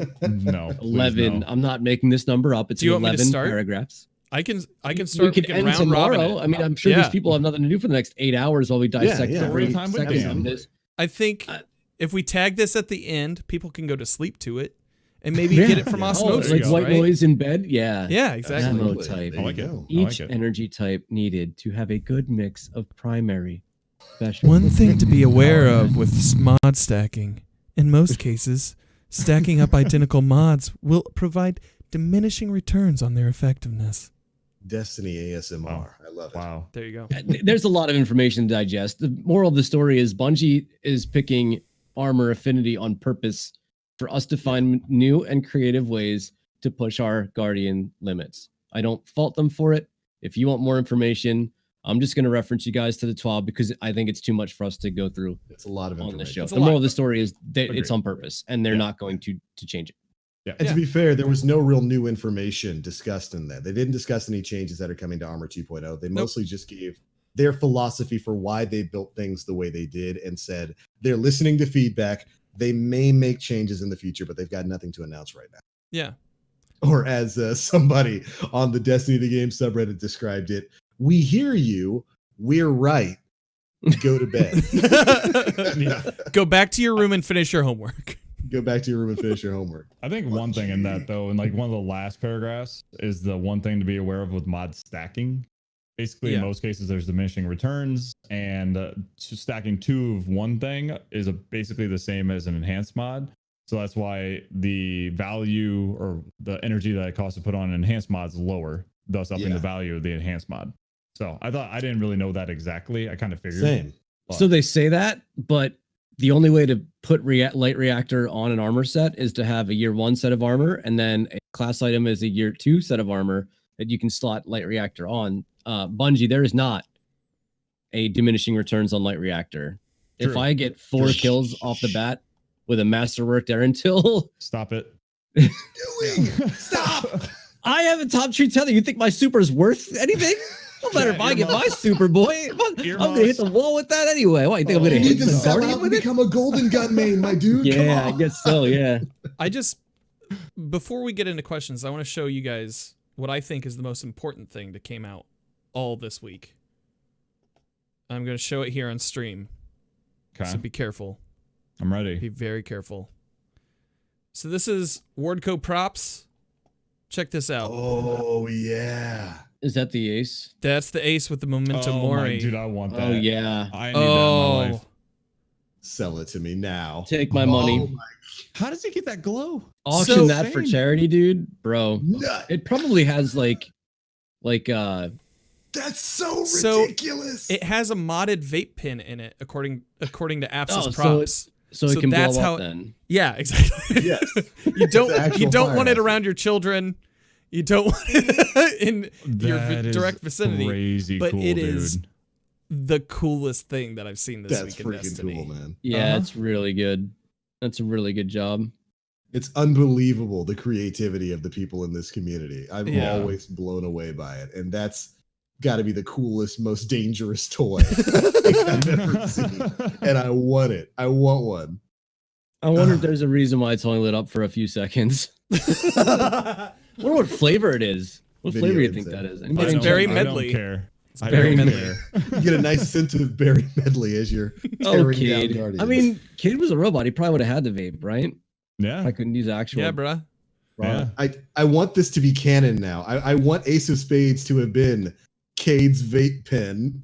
11. No. I'm not making this number up. It's 11 paragraphs. I can start. We could end tomorrow. I mean, I'm sure these people have nothing to do for the next 8 hours while we dissect every second of this. I think if we tag this at the end, people can go to sleep to it and maybe get it from osmosis. Like white noise in bed? Yeah. Yeah, exactly. Ammo type. I like it. Each energy type needed to have a good mix of primary. One thing to be aware of with mod stacking, in most cases, stacking up identical mods will provide diminishing returns on their effectiveness. Destiny ASMR. I love it. Wow. There you go. There's a lot of information to digest. The moral of the story is Bungie is picking armor affinity on purpose for us to find new and creative ways to push our Guardian limits. I don't fault them for it. If you want more information, I'm just going to reference you guys to the TWAB because I think it's too much for us to go through. It's a lot of information on the show. The moral of the story is that it's on purpose, and they're not going to change it. Yeah. And to be fair, there was no real new information discussed in that. They didn't discuss any changes that are coming to Armor 2.0. They mostly just gave their philosophy for why they built things the way they did and said they're listening to feedback. They may make changes in the future, but they've got nothing to announce right now. Yeah. Or as somebody on the Destiny the Game subreddit described it, we hear you. We're right. Go to bed. Go back to your room and finish your homework. Go back to your room and finish your homework. I think one thing in that, though, in like one of the last paragraphs, is the one thing to be aware of with mod stacking. Basically, in most cases, there's diminishing returns, and stacking two of one thing is basically the same as an enhanced mod. So that's why the value or the energy that it costs to put on an enhanced mod is lower, thus upping the value of the enhanced mod. So I didn't really know that exactly. I kind of figured. Same. So they say that, but the only way to put light reactor on an armor set is to have a year 1 set of armor, and then a class item is a year 2 set of armor that you can slot light reactor on. Bungie, there is not a diminishing returns on light reactor. True. If I get 4 kills off the bat with a masterwork there until stop it. Stop. I have a top tree tether. You think my super is worth anything? No matter if I get my super, boy. I'm gonna hit the wall with that anyway. What, you think I'm gonna hit the Guardian with it? Become a golden gun main, my dude. Yeah, I guess so. Yeah. Before we get into questions, I want to show you guys what I think is the most important thing that came out all this week. I'm gonna show it here on stream. Okay. So be careful. I'm ready. Be very careful. So this is Wardco props. Check this out. Oh yeah. Is that the ace? That's the ace with the Memento Mori. Dude, I want that. Oh yeah. I need that in my life. Sell it to me now. Take my money. Oh, my How does he get that glow? Auction that for charity, dude, bro. nut. It probably has like That's so So, ridiculous. It has a modded vape pen in it, according to Apps' Oh, props. so it can blow that's up how. then. Yeah, exactly. Yes. you don't want it fire around your children. You don't want it in your direct vicinity. Crazy but cool, it is dude. the coolest thing that I've seen this That's week in freaking Destiny. cool, man. Yeah, it's really good. That's a really good job. It's unbelievable the creativity of the people in this community. I'm always blown away by it, and that's got to be the coolest, most dangerous toy I've ever seen. And I want it. I want one. I wonder if there's a reason why it's only lit up for a few seconds. I wonder what flavor it is. What Video flavor do you think insane. that is? It's Berry I Medley. don't care. I Berry don't Medley. care. You get a nice scent of Berry Medley as you're Oh, tearing down Kid. Guardians. I mean, Kid was a robot. He probably would have had the vape, right? Yeah. I couldn't use actual. Yeah, bruh. Yeah. I want this to be canon now. I want Ace of Spades to have been Cade's vape pen.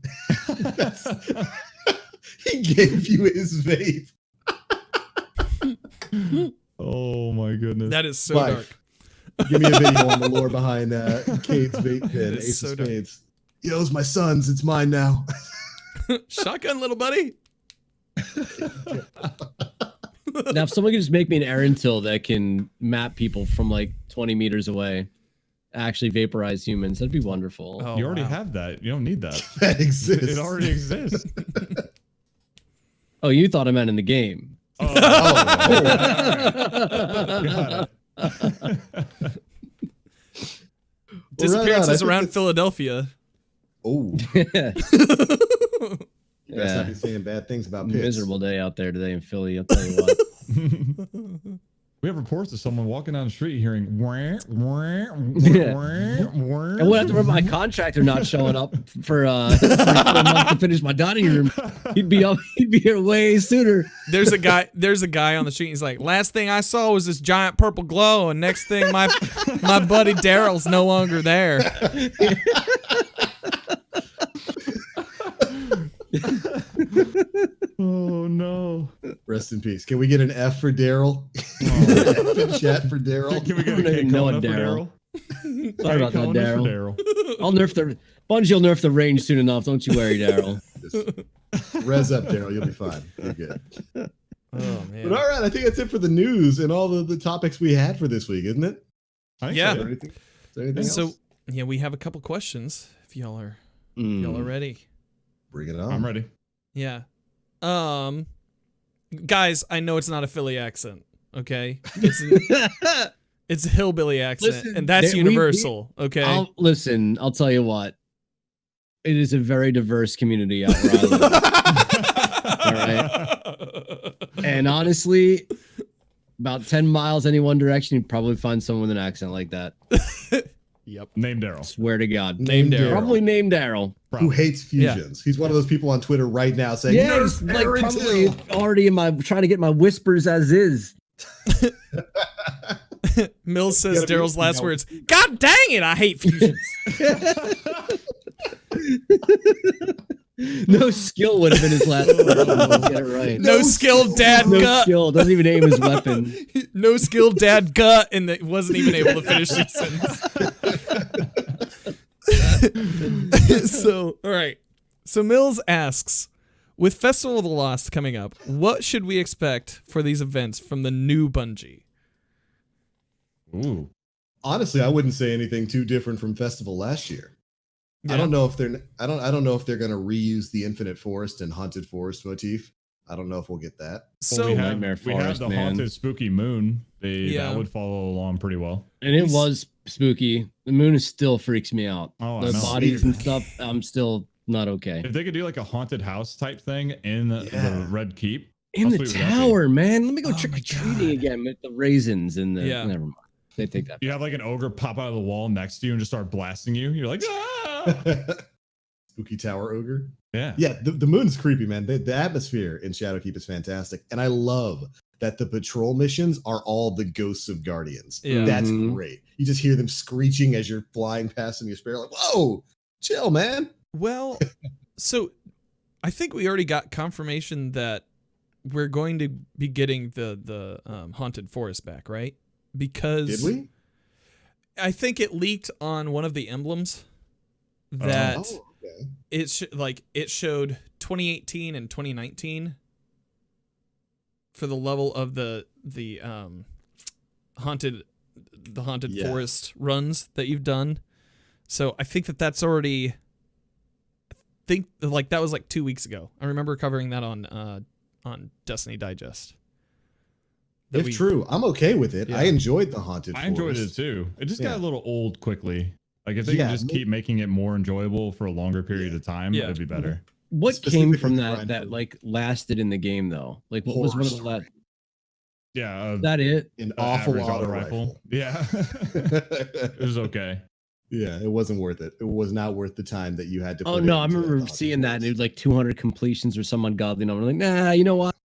He gave you his vape. Oh my goodness. That is so Life. dark. Give me a video on the lore behind Cade's vape pen, It is Ace so of dark. Spades. Yo, it's my son's. It's mine now. Shotgun, little buddy. Now, if someone could just make me an errand till that can map people from like 20 meters away, actually vaporize humans, that'd be wonderful. Oh, you already wow. have that. You don't need that. That exists. It already exists. Oh, you thought I meant in the game. Oh, Got Disappearances I think around it's- Philadelphia. Oh, Yeah. you guys not be saying bad things about pits. Miserable day out there today in Philly, I'll tell you what. We have reports of someone walking down the street hearing wah, wah, wah, Yeah. wah, I would have to remember my contractor not showing up for a month to finish my dining room. He'd be here way sooner. There's a guy on the street. He's like, last thing I saw was this giant purple glow, and next thing my buddy Daryl's no longer there. Oh no. Rest in peace. Can we get an F for Daryl? F in chat for Daryl. Can we get I don't a even K know calling it, up for Daryl. Daryl? Sorry about that, Calling us for Daryl. Daryl. I'll nerf Bungie will nerf the range soon enough. Don't you worry, Daryl. Just res up, Daryl. You'll be fine. You're good. Oh man. But all right, I think that's it for the news and all the topics we had for this week, isn't it? I think Yeah. Is there anything So else? yeah, we have a couple questions. If y'all are Mm. ready. Bring it on. I'm ready. Yeah. Guys, I know it's not a Philly accent. Okay. It's a hillbilly accent, Listen, and that's we- universal. Okay. I'll tell you what. It is a very diverse community out where I live. And honestly, about 10 miles any one direction, you'd probably find someone with an accent like that. Yep. Name Daryl. Swear to God. Name Daryl. Probably named Daryl. Who hates fusions. He's one of those people on Twitter right now saying, Yeah, "Nurse he's like Aaron probably Till." already trying to get my whispers as is. Mills says Gotta be- Daryl's last no. words. God dang it! I hate fusions. No skill would have been his last word. Let's get it right. No, No skill, skill. dad No gut. skill. Doesn't even aim his weapon. No skill, dad gut, and that wasn't even able to finish the sentence. So, all right. So Mills asks, with Festival of the Lost coming up, what should we expect for these events from the new Bungie? Ooh. Honestly, I wouldn't say anything too different from Festival last year. Yeah. I don't know if they're I don't know if they're going to reuse the Infinite Forest and Haunted Forest motif. I don't know if we'll get that. So we Nightmare have Forest, the man. haunted spooky moon. Yeah. That would follow along pretty well. And it was spooky. The moon still freaks me out. Oh, I The know. bodies and stuff, I'm still not okay. If they could do like a haunted house type thing in the Yeah. Red Keep. In how the sweet would that be? tower, man. Let me go Oh trick my or treating God. again with the raisins and the. Yeah. Never mind. They take that. You have like an ogre pop out of the wall next to you and just start blasting you. You're like, ah! Spooky Tower Ogre. Yeah. Yeah, the moon's creepy, man. The atmosphere in Shadowkeep is fantastic. And I love that the patrol missions are all the ghosts of Guardians. Yeah. That's great. You just hear them screeching as you're flying past in your spare, like, whoa, chill, man. Well, so I think we already got confirmation that we're going to be getting the Haunted Forest back, right? Because did we? I think it leaked on one of the emblems that okay. it showed 2018 and 2019 for the level of the haunted forest runs that you've done. So I think that's already. I think that was 2 weeks ago. I remember covering that on Destiny Digest. If true, I'm okay with it. Yeah. I enjoyed the Haunted Forest. I enjoyed it too. It just got a little old quickly. Like if they can just keep making it more enjoyable for a longer period of time, it'd be better. What came from that lasted in the game though? Like what was one of the last? Yeah, is that it? An awful auto rifle. Yeah, it was okay. Yeah, it wasn't worth it. It was not worth the time that you had to. Oh no, I remember seeing that, and it was like 200 completions or some ungodly number. I'm like, nah, you know what?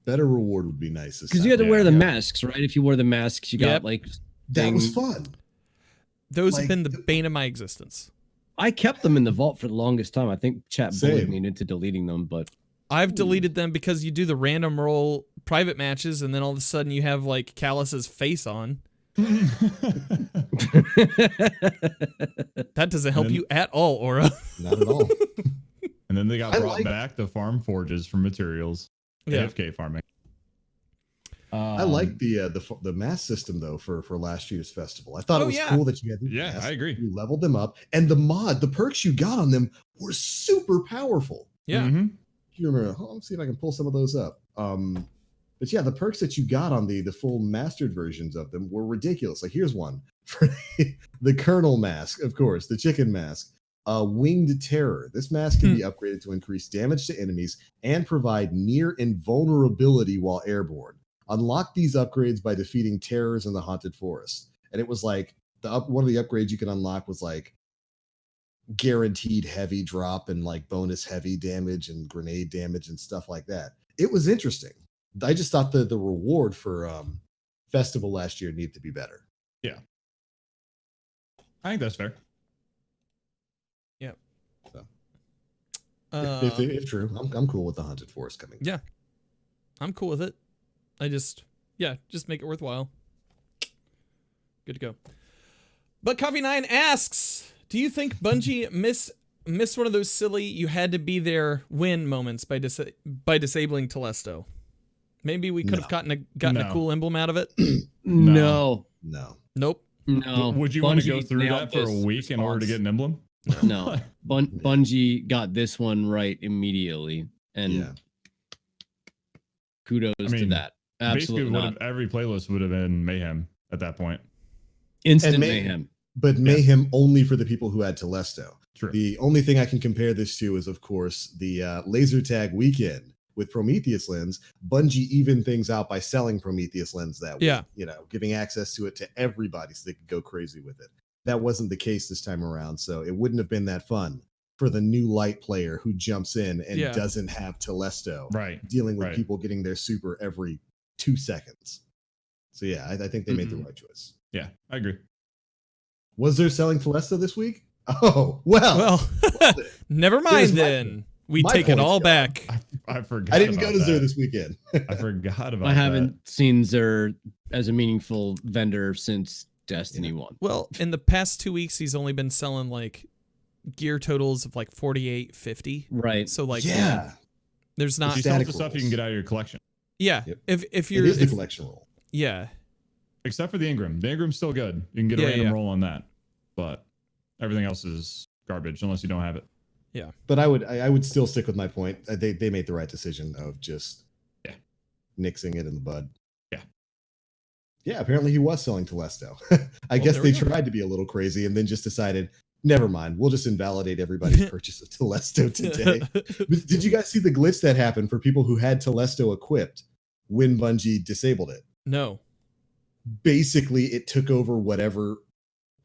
Better reward would be nice. Because you had to wear the masks, right? If you wore the masks, you got that was fun. Those have been the bane of my existence. I kept them in the vault for the longest time. I think chat bullied me into deleting them, but I've deleted them because you do the random roll private matches, and then all of a sudden you have Callus's face on. That doesn't help you at all, Aura. Not at all. And then they got brought back to farm forges for materials. AFK farming. I like the mass system though for last year's festival. I thought it was cool that you had. I agree. You leveled them up, and the perks you got on them were super powerful. Yeah. Mm-hmm. You remember? Let's see if I can pull some of those up. But yeah, the perks that you got on the full mastered versions of them were ridiculous. Like here's one for the Colonel mask, of course, the chicken mask. Winged Terror. This mask can be upgraded to increase damage to enemies and provide near invulnerability while airborne. Unlock these upgrades by defeating terrors in the Haunted Forest. And it was like one of the upgrades you can unlock was like guaranteed heavy drop and like bonus heavy damage and grenade damage and stuff like that. It was interesting. I just thought the reward for festival last year needed to be better. Yeah, I think that's fair. If true, I'm cool with the Haunted Forest coming. Yeah, I'm cool with it. I just make it worthwhile. Good to go. But Coffee9 asks, do you think Bungie missed one of those silly you had to be there win moments by disabling Telesto? Maybe we could have gotten a cool emblem out of it. No. Nope. No. Would you want to go through that for a week in order to get an emblem? No. Bungie got this one right immediately, and kudos to that. Absolutely not. Every playlist would have been mayhem at that point. Instant mayhem. But mayhem only for the people who had Telesto. True. The only thing I can compare this to is, of course, the laser tag weekend with Prometheus Lens. Bungie evened things out by selling Prometheus Lens that week. Yeah. Giving access to it to everybody so they could go crazy with it. That wasn't the case this time around, so it wouldn't have been that fun for the new light player who jumps in and doesn't have Telesto, dealing with people getting their super every 2 seconds. So yeah, I think they made the right choice. Yeah, I agree. Was there selling Telesto this week? Oh, well, never mind then. We take it all back. I forgot. I didn't go to Zer this weekend. I forgot about that. I haven't seen Zer as a meaningful vendor since Destiny 1. Well, in the past 2 weeks, he's only been selling gear totals of 48, 50. Right. So there's not he sells the stuff you can get out of your collection. Yeah. Yep. If you're the collection roll. Yeah. Except for the Ingram. The Ingram's still good. You can get a random roll on that. But everything else is garbage unless you don't have it. Yeah. But I would still stick with my point. They made the right decision of just nixing it in the bud. Yeah, apparently he was selling Telesto. I guess they tried to be a little crazy and then just decided, never mind, we'll just invalidate everybody's purchase of Telesto today. Did you guys see the glitch that happened for people who had Telesto equipped when Bungie disabled it? No. Basically, it took over whatever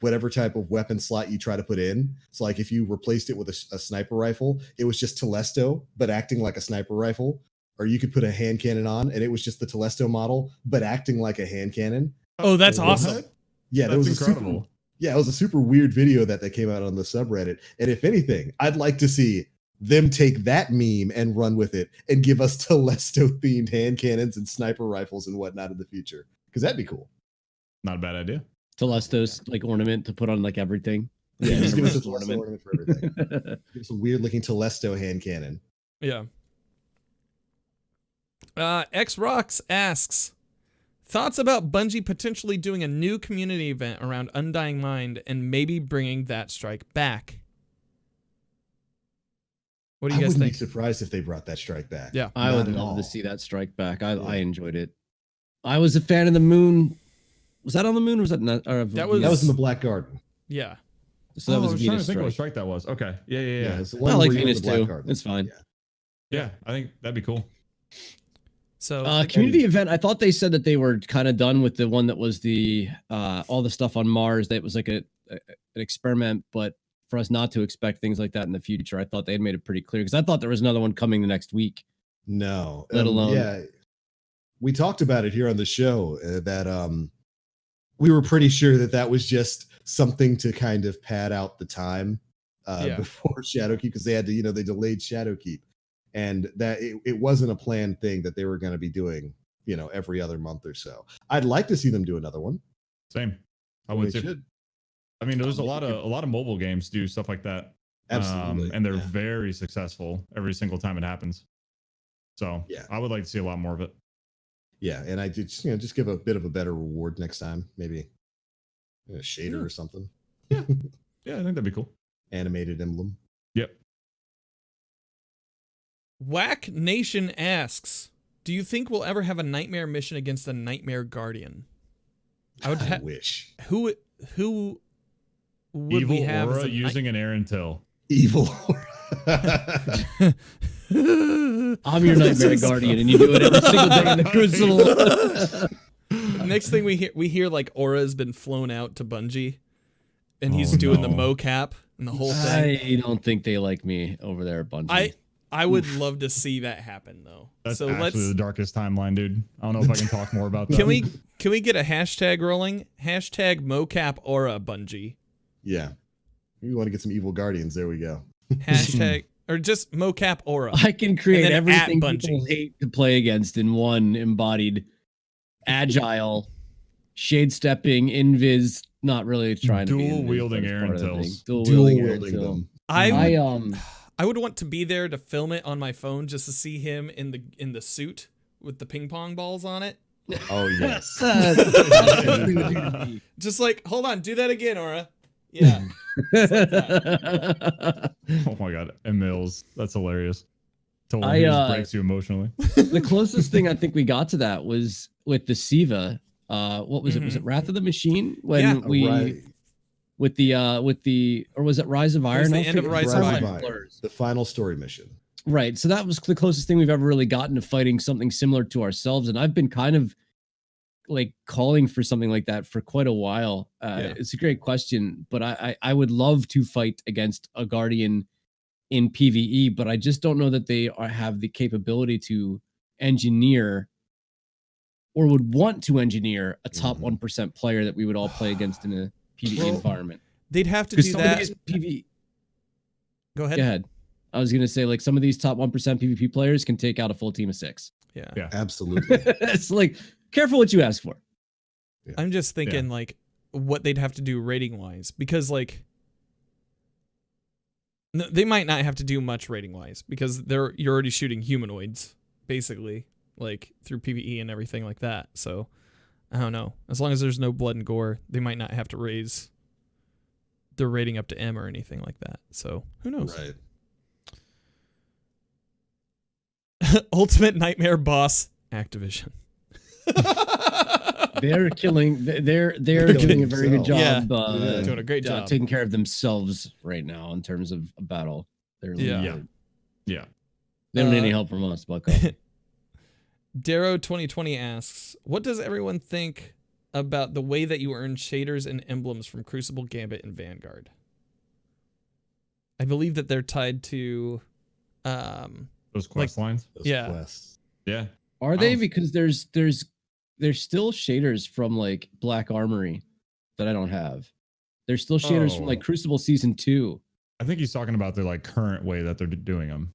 whatever type of weapon slot you try to put in. So like if you replaced it with a sniper rifle, it was just Telesto, but acting like a sniper rifle. Or you could put a hand cannon on and it was just the Telesto model, but acting like a hand cannon. Oh, that's awesome. Yeah, that was incredible. It was a super weird video that came out on the subreddit. And if anything, I'd like to see them take that meme and run with it and give us Telesto themed hand cannons and sniper rifles and whatnot in the future. Because that'd be cool. Not a bad idea. Telesto's like ornament to put on like everything. Yeah, just give us a ornament for everything. Give us a weird looking Telesto hand cannon. Yeah. X-Rocks asks, thoughts about Bungie potentially doing a new community event around Undying Mind and maybe bringing that strike back? What do you guys think? I wouldn't be surprised if they brought that strike back. Yeah, I would love to see that strike back. I enjoyed it. I was a fan of the moon. Was that on the moon? Or was that not? That was in the Black Garden. Yeah. So that was I was Venus trying to think strike. what strike that was. Okay. Yeah. It's the I one like where you're in Venus the Black too. Garden. It's fine. Yeah, I think that'd be cool. So community event. I thought they said that they were kind of done with the one that was the all the stuff on Mars. That was like an experiment, but for us not to expect things like that in the future, I thought they had made it pretty clear because I thought there was another one coming the next week. No, let alone. Yeah, we talked about it here on the show that we were pretty sure that was just something to kind of pad out the time before Shadowkeep because they had to, they delayed Shadowkeep. And that it wasn't a planned thing that they were going to be doing, every other month or so. I'd like to see them do another one. Same. I would too. I mean, there's a lot of mobile games do stuff like that. Absolutely. And they're very successful every single time it happens. So I would like to see a lot more of it. Yeah, and I did just give a bit of a better reward next time, maybe a shader or something. Yeah, I think that'd be cool. Animated emblem. Yep. Whack Nation asks, do you think we'll ever have a nightmare mission against a nightmare guardian? I wish. Who would Evil we have Aura using an Aaron Till? Evil Aura. I'm your nightmare guardian, and you do it every single day in the Crucible. Next thing we hear like Aura's been flown out to Bungie, and he's doing the mocap and the whole thing. I don't think they like me over there at Bungie. I would love to see that happen though. That's actually the darkest timeline, dude. I don't know if I can talk more about that. Can we get a hashtag rolling? Hashtag mocap Aura Bungie. Yeah. You want to get some evil guardians? There we go. Hashtag or just mocap Aura. I can create everything people hate to play against in one embodied, agile, shade stepping, invis. Not really trying to be dual wielding Aaron Tills. Dual wielding them. I would want to be there to film it on my phone just to see him in the suit with the ping pong balls on it. Oh yes. Just like, hold on, do that again, Aura. Yeah. Oh my god, Emils, that's hilarious. Totally just breaks you emotionally. The closest thing I think we got to that was with the Siva. What was it? Was it Wrath of the Machine? When with the or was it Rise of Iron? The end of Rise of Iron. The final story mission. Right. So that was the closest thing we've ever really gotten to fighting something similar to ourselves. And I've been kind of like calling for something like that for quite a while. It's a great question, but I would love to fight against a Guardian in PvE, but I just don't know that they have the capability to engineer or would want to engineer a top 1% player that we would all play against in a PvE environment. They'd have to do that. PvE. Go ahead. Go ahead. I was gonna say, like, some of these top 1% PvP players can take out a full team of 6. Yeah, absolutely. It's like, careful what you ask for. Yeah. I'm just thinking like what they'd have to do rating wise, because like they might not have to do much rating wise because you're already shooting humanoids basically, like through PvE and everything like that. So I don't know. As long as there's no blood and gore, they might not have to raise their rating up to M or anything like that. So who knows? Right. Ultimate Nightmare Boss, Activision. They're killing. They're doing a very good job. Doing a great job taking care of themselves right now in terms of a battle. They're yeah. They don't need any help from us, Bucko. Darrow 2020 asks, "What does everyone think about the way that you earn shaders and emblems from Crucible, Gambit, and Vanguard. I believe that they're tied to those quest lines. Those yeah. quests. Yeah. Are they? Because there's still shaders from like Black Armory that I don't have. There's still shaders from like Crucible Season 2. I think he's talking about the like current way that they're doing them.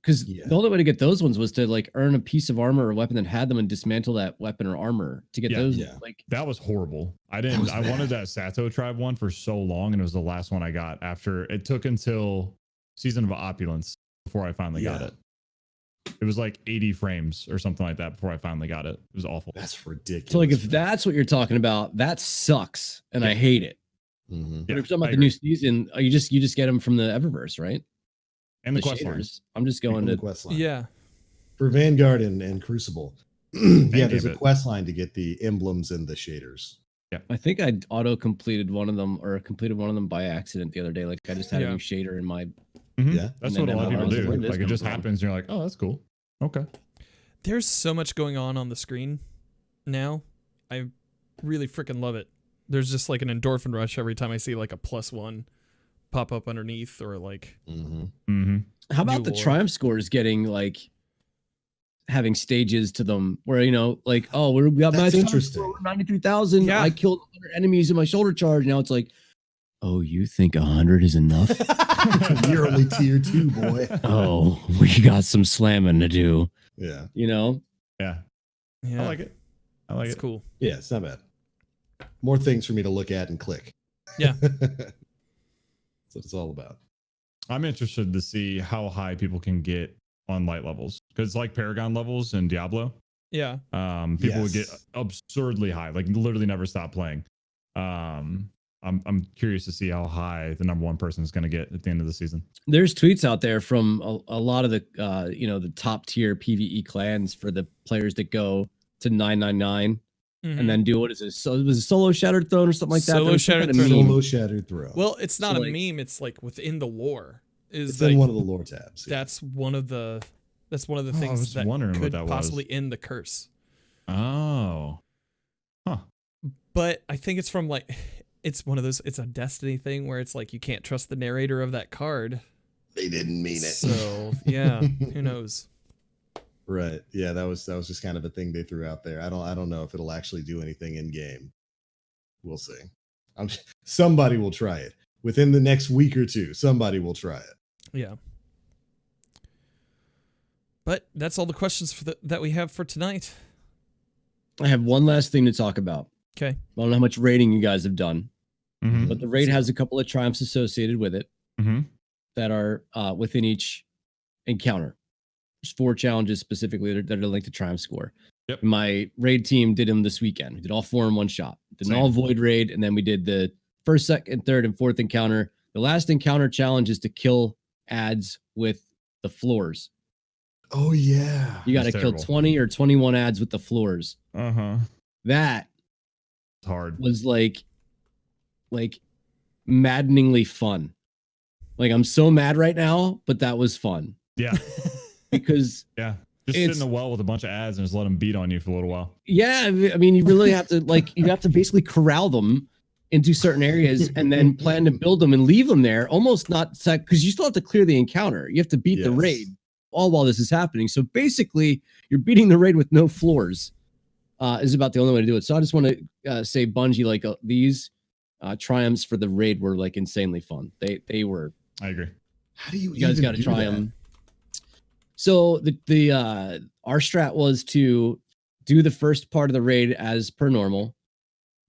Because the only way to get those ones was to like earn a piece of armor or weapon that had them and dismantle that weapon or armor to get those. Yeah. Like that was horrible. I wanted that Sato tribe one for so long, and it was the last one I got after. It took until Season of Opulence before I finally got it. It was like 80 frames or something like that before I finally got it. It was awful. That's ridiculous. So like if that's what you're talking about, that sucks, and I hate it. Mm-hmm. But if you're talking about the new season, you just get them from the Eververse, right? And the quest lines. I'm just going to the quest line. Yeah. For Vanguard and Crucible. There's a quest line to get the emblems and the shaders. Yeah. I think I auto completed one of them or completed one of them by accident the other day. Like I just had a new shader in my Yeah. That's what a lot of people do. Like it just happens and you're like, oh, that's cool. Okay. There's so much going on the screen now. I really freaking love it. There's just like an endorphin rush every time I see like a +1 pop up underneath or like. How about the triumph scores getting like having stages to them where like we got that's match interesting. 93,000. Yeah. I killed 100 enemies in my shoulder charge. Now it's like, oh, you think 100 is enough? You're only tier 2, boy. Oh, we got some slamming to do. Yeah. Yeah. I like it. I like it's it. Cool. Yeah, it's not bad. More things for me to look at and click. Yeah. That's what it's all about. I'm interested to see how high people can get on light levels because it's like Paragon levels in Diablo. Yeah. People would get absurdly high, like literally never stop playing. I'm curious to see how high the number one person is going to get at the end of the season. There's tweets out there from a lot of the the top tier PvE clans for the players that go to 999 and then do what is it? So it was a solo shattered throne or something like that. Solo shattered throne. Solo shattered throne. Well, it's not a meme. It's like within the lore. It's in one of the lore tabs. Yeah. That's one of the things that could possibly end the curse. Oh. Huh. But I think it's from like it's one of those. It's a Destiny thing where it's like you can't trust the narrator of that card. They didn't mean it. So yeah, who knows? Right. Yeah, that was just kind of a thing they threw out there. I don't know if it'll actually do anything in game. We'll see. Somebody will try it within the next week or two. Somebody will try it. Yeah. But that's all the questions that we have for tonight. I have one last thing to talk about. Okay. I don't know how much raiding you guys have done, but the raid has a couple of triumphs associated with it that are within each encounter. There's 4 challenges specifically that are linked to triumph score. Yep. My raid team did them this weekend. We did all 4 in one shot. Did an all void raid, and then we did the first, second, third, and fourth encounter. The last encounter challenge is to kill ads with the floors. Oh yeah. You got to kill 20 or 21 ads with the floors. That hard. Was like maddeningly fun. Like I'm so mad right now, but that was fun. Yeah. Because just sit in a well with a bunch of ads and just let them beat on you for a little while. Yeah, I mean, you really have to basically corral them into certain areas and then plan to build them and leave them there. Almost not because you still have to clear the encounter. You have to beat the raid all while this is happening. So basically, you're beating the raid with no floors. Is about the only way to do it. So I just want to say, Bungie, like these triumphs for the raid were like insanely fun. They were. I agree. How do you guys got to try them? So the our strat was to do the first part of the raid as per normal.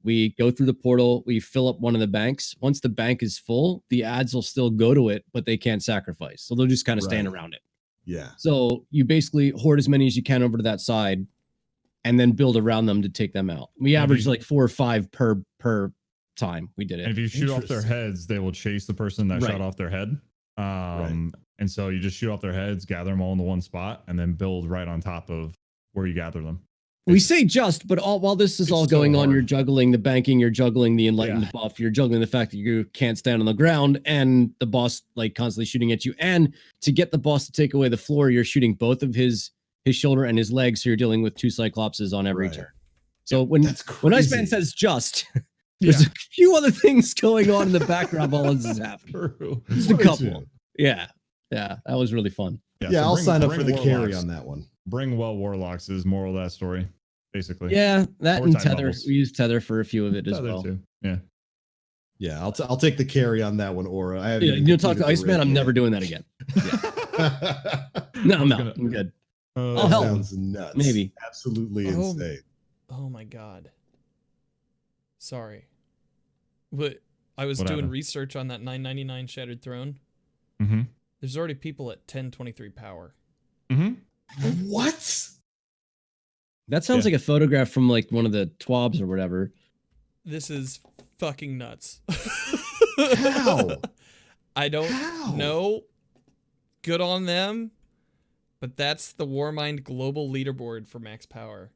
We go through the portal. We fill up one of the banks. Once the bank is full, the ads will still go to it, but they can't sacrifice. So they'll just kind of stand around it. Yeah. So you basically hoard as many as you can over to that side, and then build around them to take them out. We averaged like 4 or 5 per time we did it. And if you shoot off their heads, they will chase the person that shot off their head. And so you just shoot off their heads, gather them all into one spot, and then build right on top of where you gather them. We say just, but while this is all going on, you're juggling the banking, you're juggling the enlightened buff, you're juggling the fact that you can't stand on the ground, and the boss like constantly shooting at you. And to get the boss to take away the floor, you're shooting both of his shoulder and his legs, so you're dealing with 2 cyclopses on every turn. So when IcemaN says just, there's a few other things going on in the background while this is happening. Just a couple. Yeah. Yeah. That was really fun. Yeah, so I'll sign up for the carry on that one. Bring well warlocks is moral of that story, basically. Yeah, that and Tether. Bubbles. We used Tether for a few of it as well. Too. Yeah. Yeah, I'll take the carry on that one, Aura. I have you talk to IcemaN. I'm never doing that again. Yeah. No, I'm good. I'll help. Sounds nuts. Maybe. Absolutely insane. Oh my god. Sorry. But I was doing research on that 999 Shattered Throne. Mm-hmm. There's already people at 1023 power. Mm-hmm. What? That sounds like a photograph from like one of the TWABs or whatever. This is fucking nuts. How? I don't know. Good on them. But that's the Warmind global leaderboard for max power.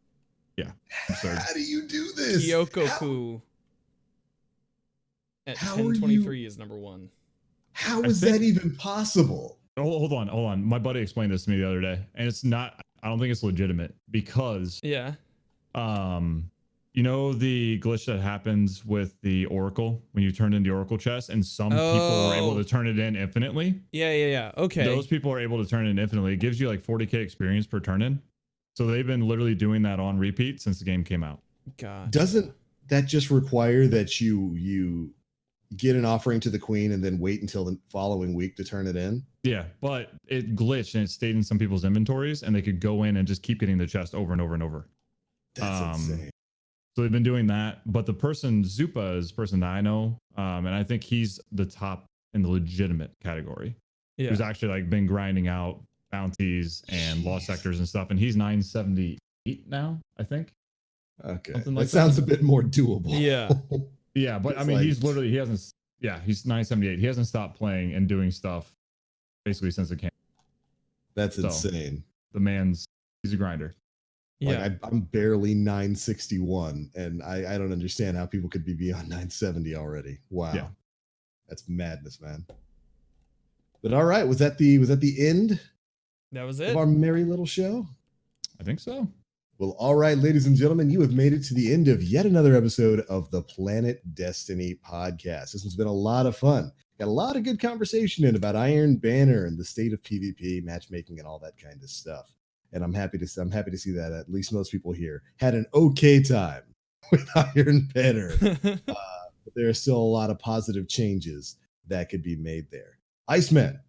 Yeah. How do you do this? Kyokoku at 1023 is number 1. How is that even possible? Oh, hold on. My buddy explained this to me the other day, and it's not. I don't think it's legitimate because you know the glitch that happens with the Oracle when you turn in the Oracle chest, and some people are able to turn it in infinitely. Yeah. Okay. Those people are able to turn it in infinitely. It gives you like 40k experience per turn in. So they've been literally doing that on repeat since the game came out. God. Doesn't that just require that you get an offering to the queen and then wait until the following week to turn it in? Yeah, but it glitched and it stayed in some people's inventories, and they could go in and just keep getting the chest over and over and over. That's insane. So they've been doing that, but the person Zupa is the person that I know, and I think he's the top in the legitimate category. Yeah, who's actually like been grinding out bounties and lost sectors and stuff, and he's 978 now, I think. Okay, that sounds a bit more doable. Yeah, yeah, but I mean, he's 978. He hasn't stopped playing and doing stuff basically since it came. That's insane. The he's a grinder. Yeah, like I'm barely 961, and I don't understand how people could be beyond 970 already. Wow, yeah. That's madness, man. But all right, was that the end? That was it of our merry little show. I think so. Well, all right, ladies and gentlemen, you have made it to the end of yet another episode of the Planet Destiny podcast. This has been a lot of fun. Got a lot of good conversation in about Iron Banner and the state of PvP, matchmaking, and all that kind of stuff. And I'm happy to see that at least most people here had an okay time with Iron Banner. But there are still a lot of positive changes that could be made there. IcemaN,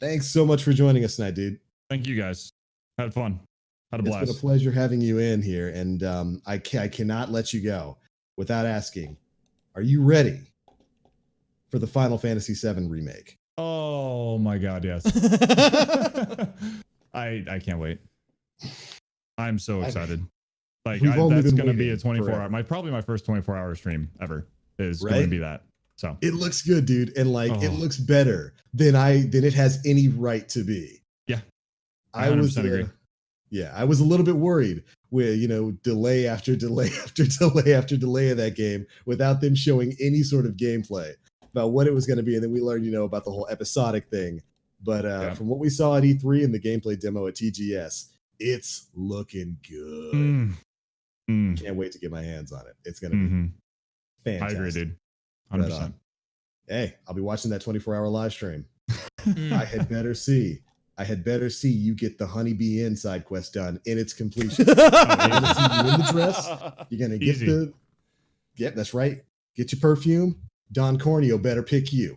thanks so much for joining us tonight, dude. Thank you guys. Had fun. Had a blast. It's been a pleasure having you in here, and I cannot let you go without asking, are you ready for the Final Fantasy VII remake? Oh my God, yes. I can't wait. I'm so excited. That's going to be a 24-hour. Probably my first 24-hour stream ever is going to be that. So it looks good, dude, and it looks better than it has any right to be. Yeah, I was agree. Yeah, I was a little bit worried with delay after delay after delay after delay of that game without them showing any sort of gameplay about what it was going to be, and then we learned about the whole episodic thing. But from what we saw at E3 and the gameplay demo at TGS, it's looking good. Can't wait to get my hands on it. It's going to be fantastic. I agree, dude. 100%. Hey, I'll be watching that 24-hour live stream. I had better see you get the Honeybee Inn side quest done in its completion. You're gonna see you in the dress. You're gonna get Yep, that's right. Get your perfume. Don Corneo better pick you.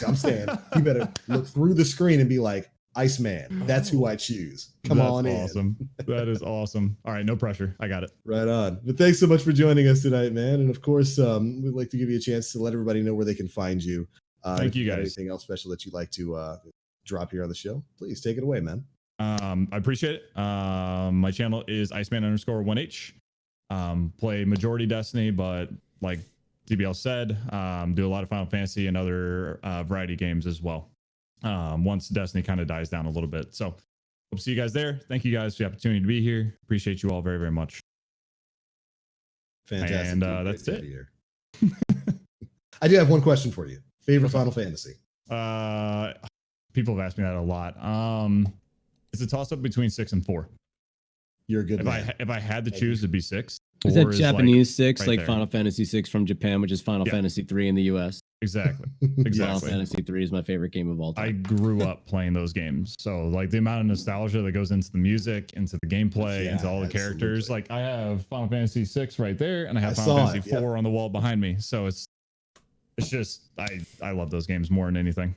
I'm saying you better look through the screen and be like, IcemaN, that's who I choose. Come on in. Awesome. That is awesome. All right, no pressure. I got it. Right on. But thanks so much for joining us tonight, man. And of course, we'd like to give you a chance to let everybody know where they can find you. Thank you guys. Anything else special that you'd like to drop here on the show? Please take it away, man. I appreciate it. My channel is IcemaN_1H. Play majority Destiny, but like DBL said, do a lot of Final Fantasy and other variety games as well. Once Destiny kind of dies down a little bit. So hope to see you guys there. Thank you guys for the opportunity to be here. Appreciate you all very, very much. Fantastic. And that's it. I do have one question for you. Favorite Final Fantasy? People have asked me that a lot. It's a toss up between 6 and 4. You're a good man. If I had to choose, it'd be 6. Is that Japanese 6, right like there. Final Fantasy 6 from Japan, which is Final Fantasy 3 in the US? Exactly. Final Fantasy 3 is my favorite game of all time. I grew up playing those games. So like the amount of nostalgia that goes into the music, into the gameplay, into all the characters. Like I have Final Fantasy 6 right there, and I have Final Fantasy 4 on the wall behind me. So it's just I love those games more than anything.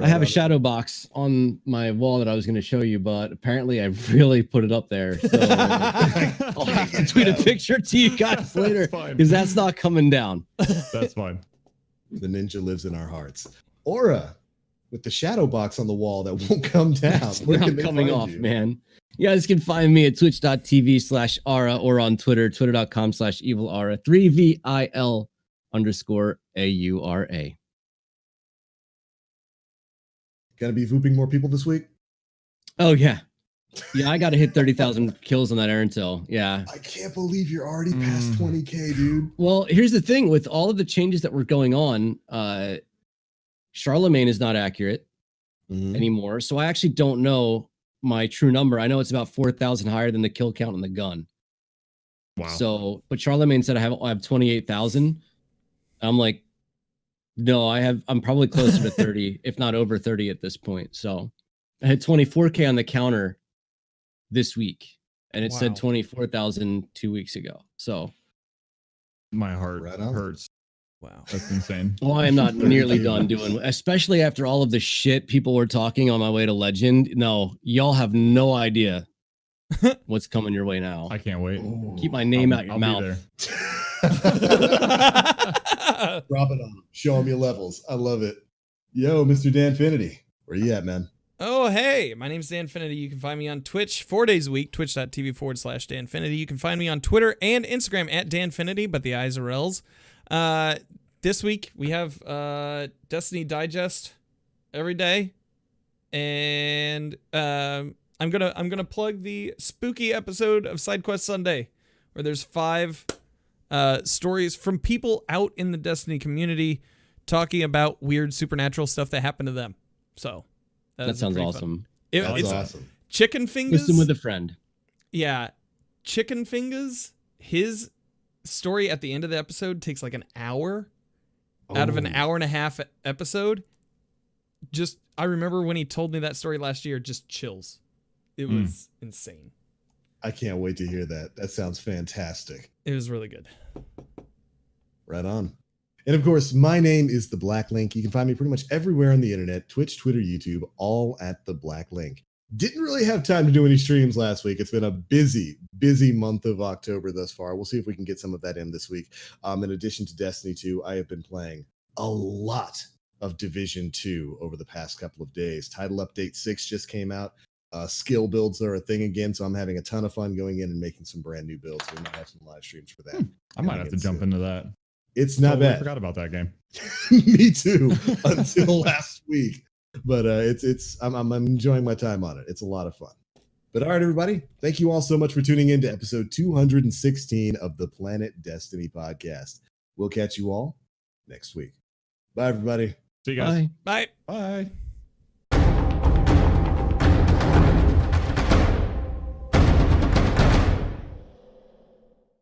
I have a shadow box on my wall that I was going to show you, but apparently I really put it up there. So I'll have to tweet a picture to you guys later because that's not coming down. That's fine. The ninja lives in our hearts. Aura, with the shadow box on the wall that won't come down. Where not coming off, man. You guys can find me at twitch.tv/Aura or on Twitter, twitter.com/evil-Aura, 3VIL_AURA. Gonna be vooping more people this week? Oh, yeah. Yeah, I got to hit 30,000 kills on that Arantel. Yeah. I can't believe you're already past 20K, dude. Well, here's the thing. With all of the changes that were going on, Charlemagne is not accurate anymore. So I actually don't know my true number. I know it's about 4,000 higher than the kill count on the gun. Wow. So, but Charlemagne said I have 28,000. I'm like, no, I'm probably closer to 30, if not over 30 at this point. So I had 24K on the counter this week, and it said 24,000 2 weeks ago. So my heart hurts. Wow. That's insane. Well, I am not nearly done doing, especially after all of the shit people were talking on my way to Legend. No, y'all have no idea what's coming your way now. I can't wait. Keep my name out your mouth. Drop it on. Show them your levels. I love it. Yo, Mr. Danfinity. Where you at, man? Oh, hey, my name's Danfinity. You can find me on Twitch 4 days a week, twitch.tv/Danfinity. You can find me on Twitter and Instagram at Danfinity, but the I's are L's. This week we have Destiny Digest every day, and I'm gonna plug the spooky episode of SideQuest Sunday, where there's 5 stories from people out in the Destiny community talking about weird supernatural stuff that happened to them. So that sounds awesome. It's awesome. Chicken Fingers. Listen with a friend. Yeah, Chicken Fingers. His story at the end of the episode takes like an hour out of an hour and a half episode. Just, I remember when he told me that story last year, just chills. It was insane. I can't wait to hear that. That sounds fantastic. It was really good. Right on. And of course, my name is The Black Link. You can find me pretty much everywhere on the internet, Twitch, Twitter, YouTube, all at The Black Link. Didn't really have time to do any streams last week. It's been a busy month of October thus far. We'll see if we can get some of that in this week. In addition to Destiny 2, I have been playing a lot of Division 2 over the past couple of days. Title Update 6 just came out. Skill builds are a thing again, so I'm having a ton of fun going in and making some brand new builds. We might have some live streams for that. I might have to jump into that. It's not bad. I forgot about that game. Me too, until last week. But I'm enjoying my time on it. It's a lot of fun. But all right, everybody, thank you all so much for tuning in to episode 216 of the Planet Destiny podcast. We'll catch you all next week. Bye, everybody. See you guys. Bye. Bye. Bye.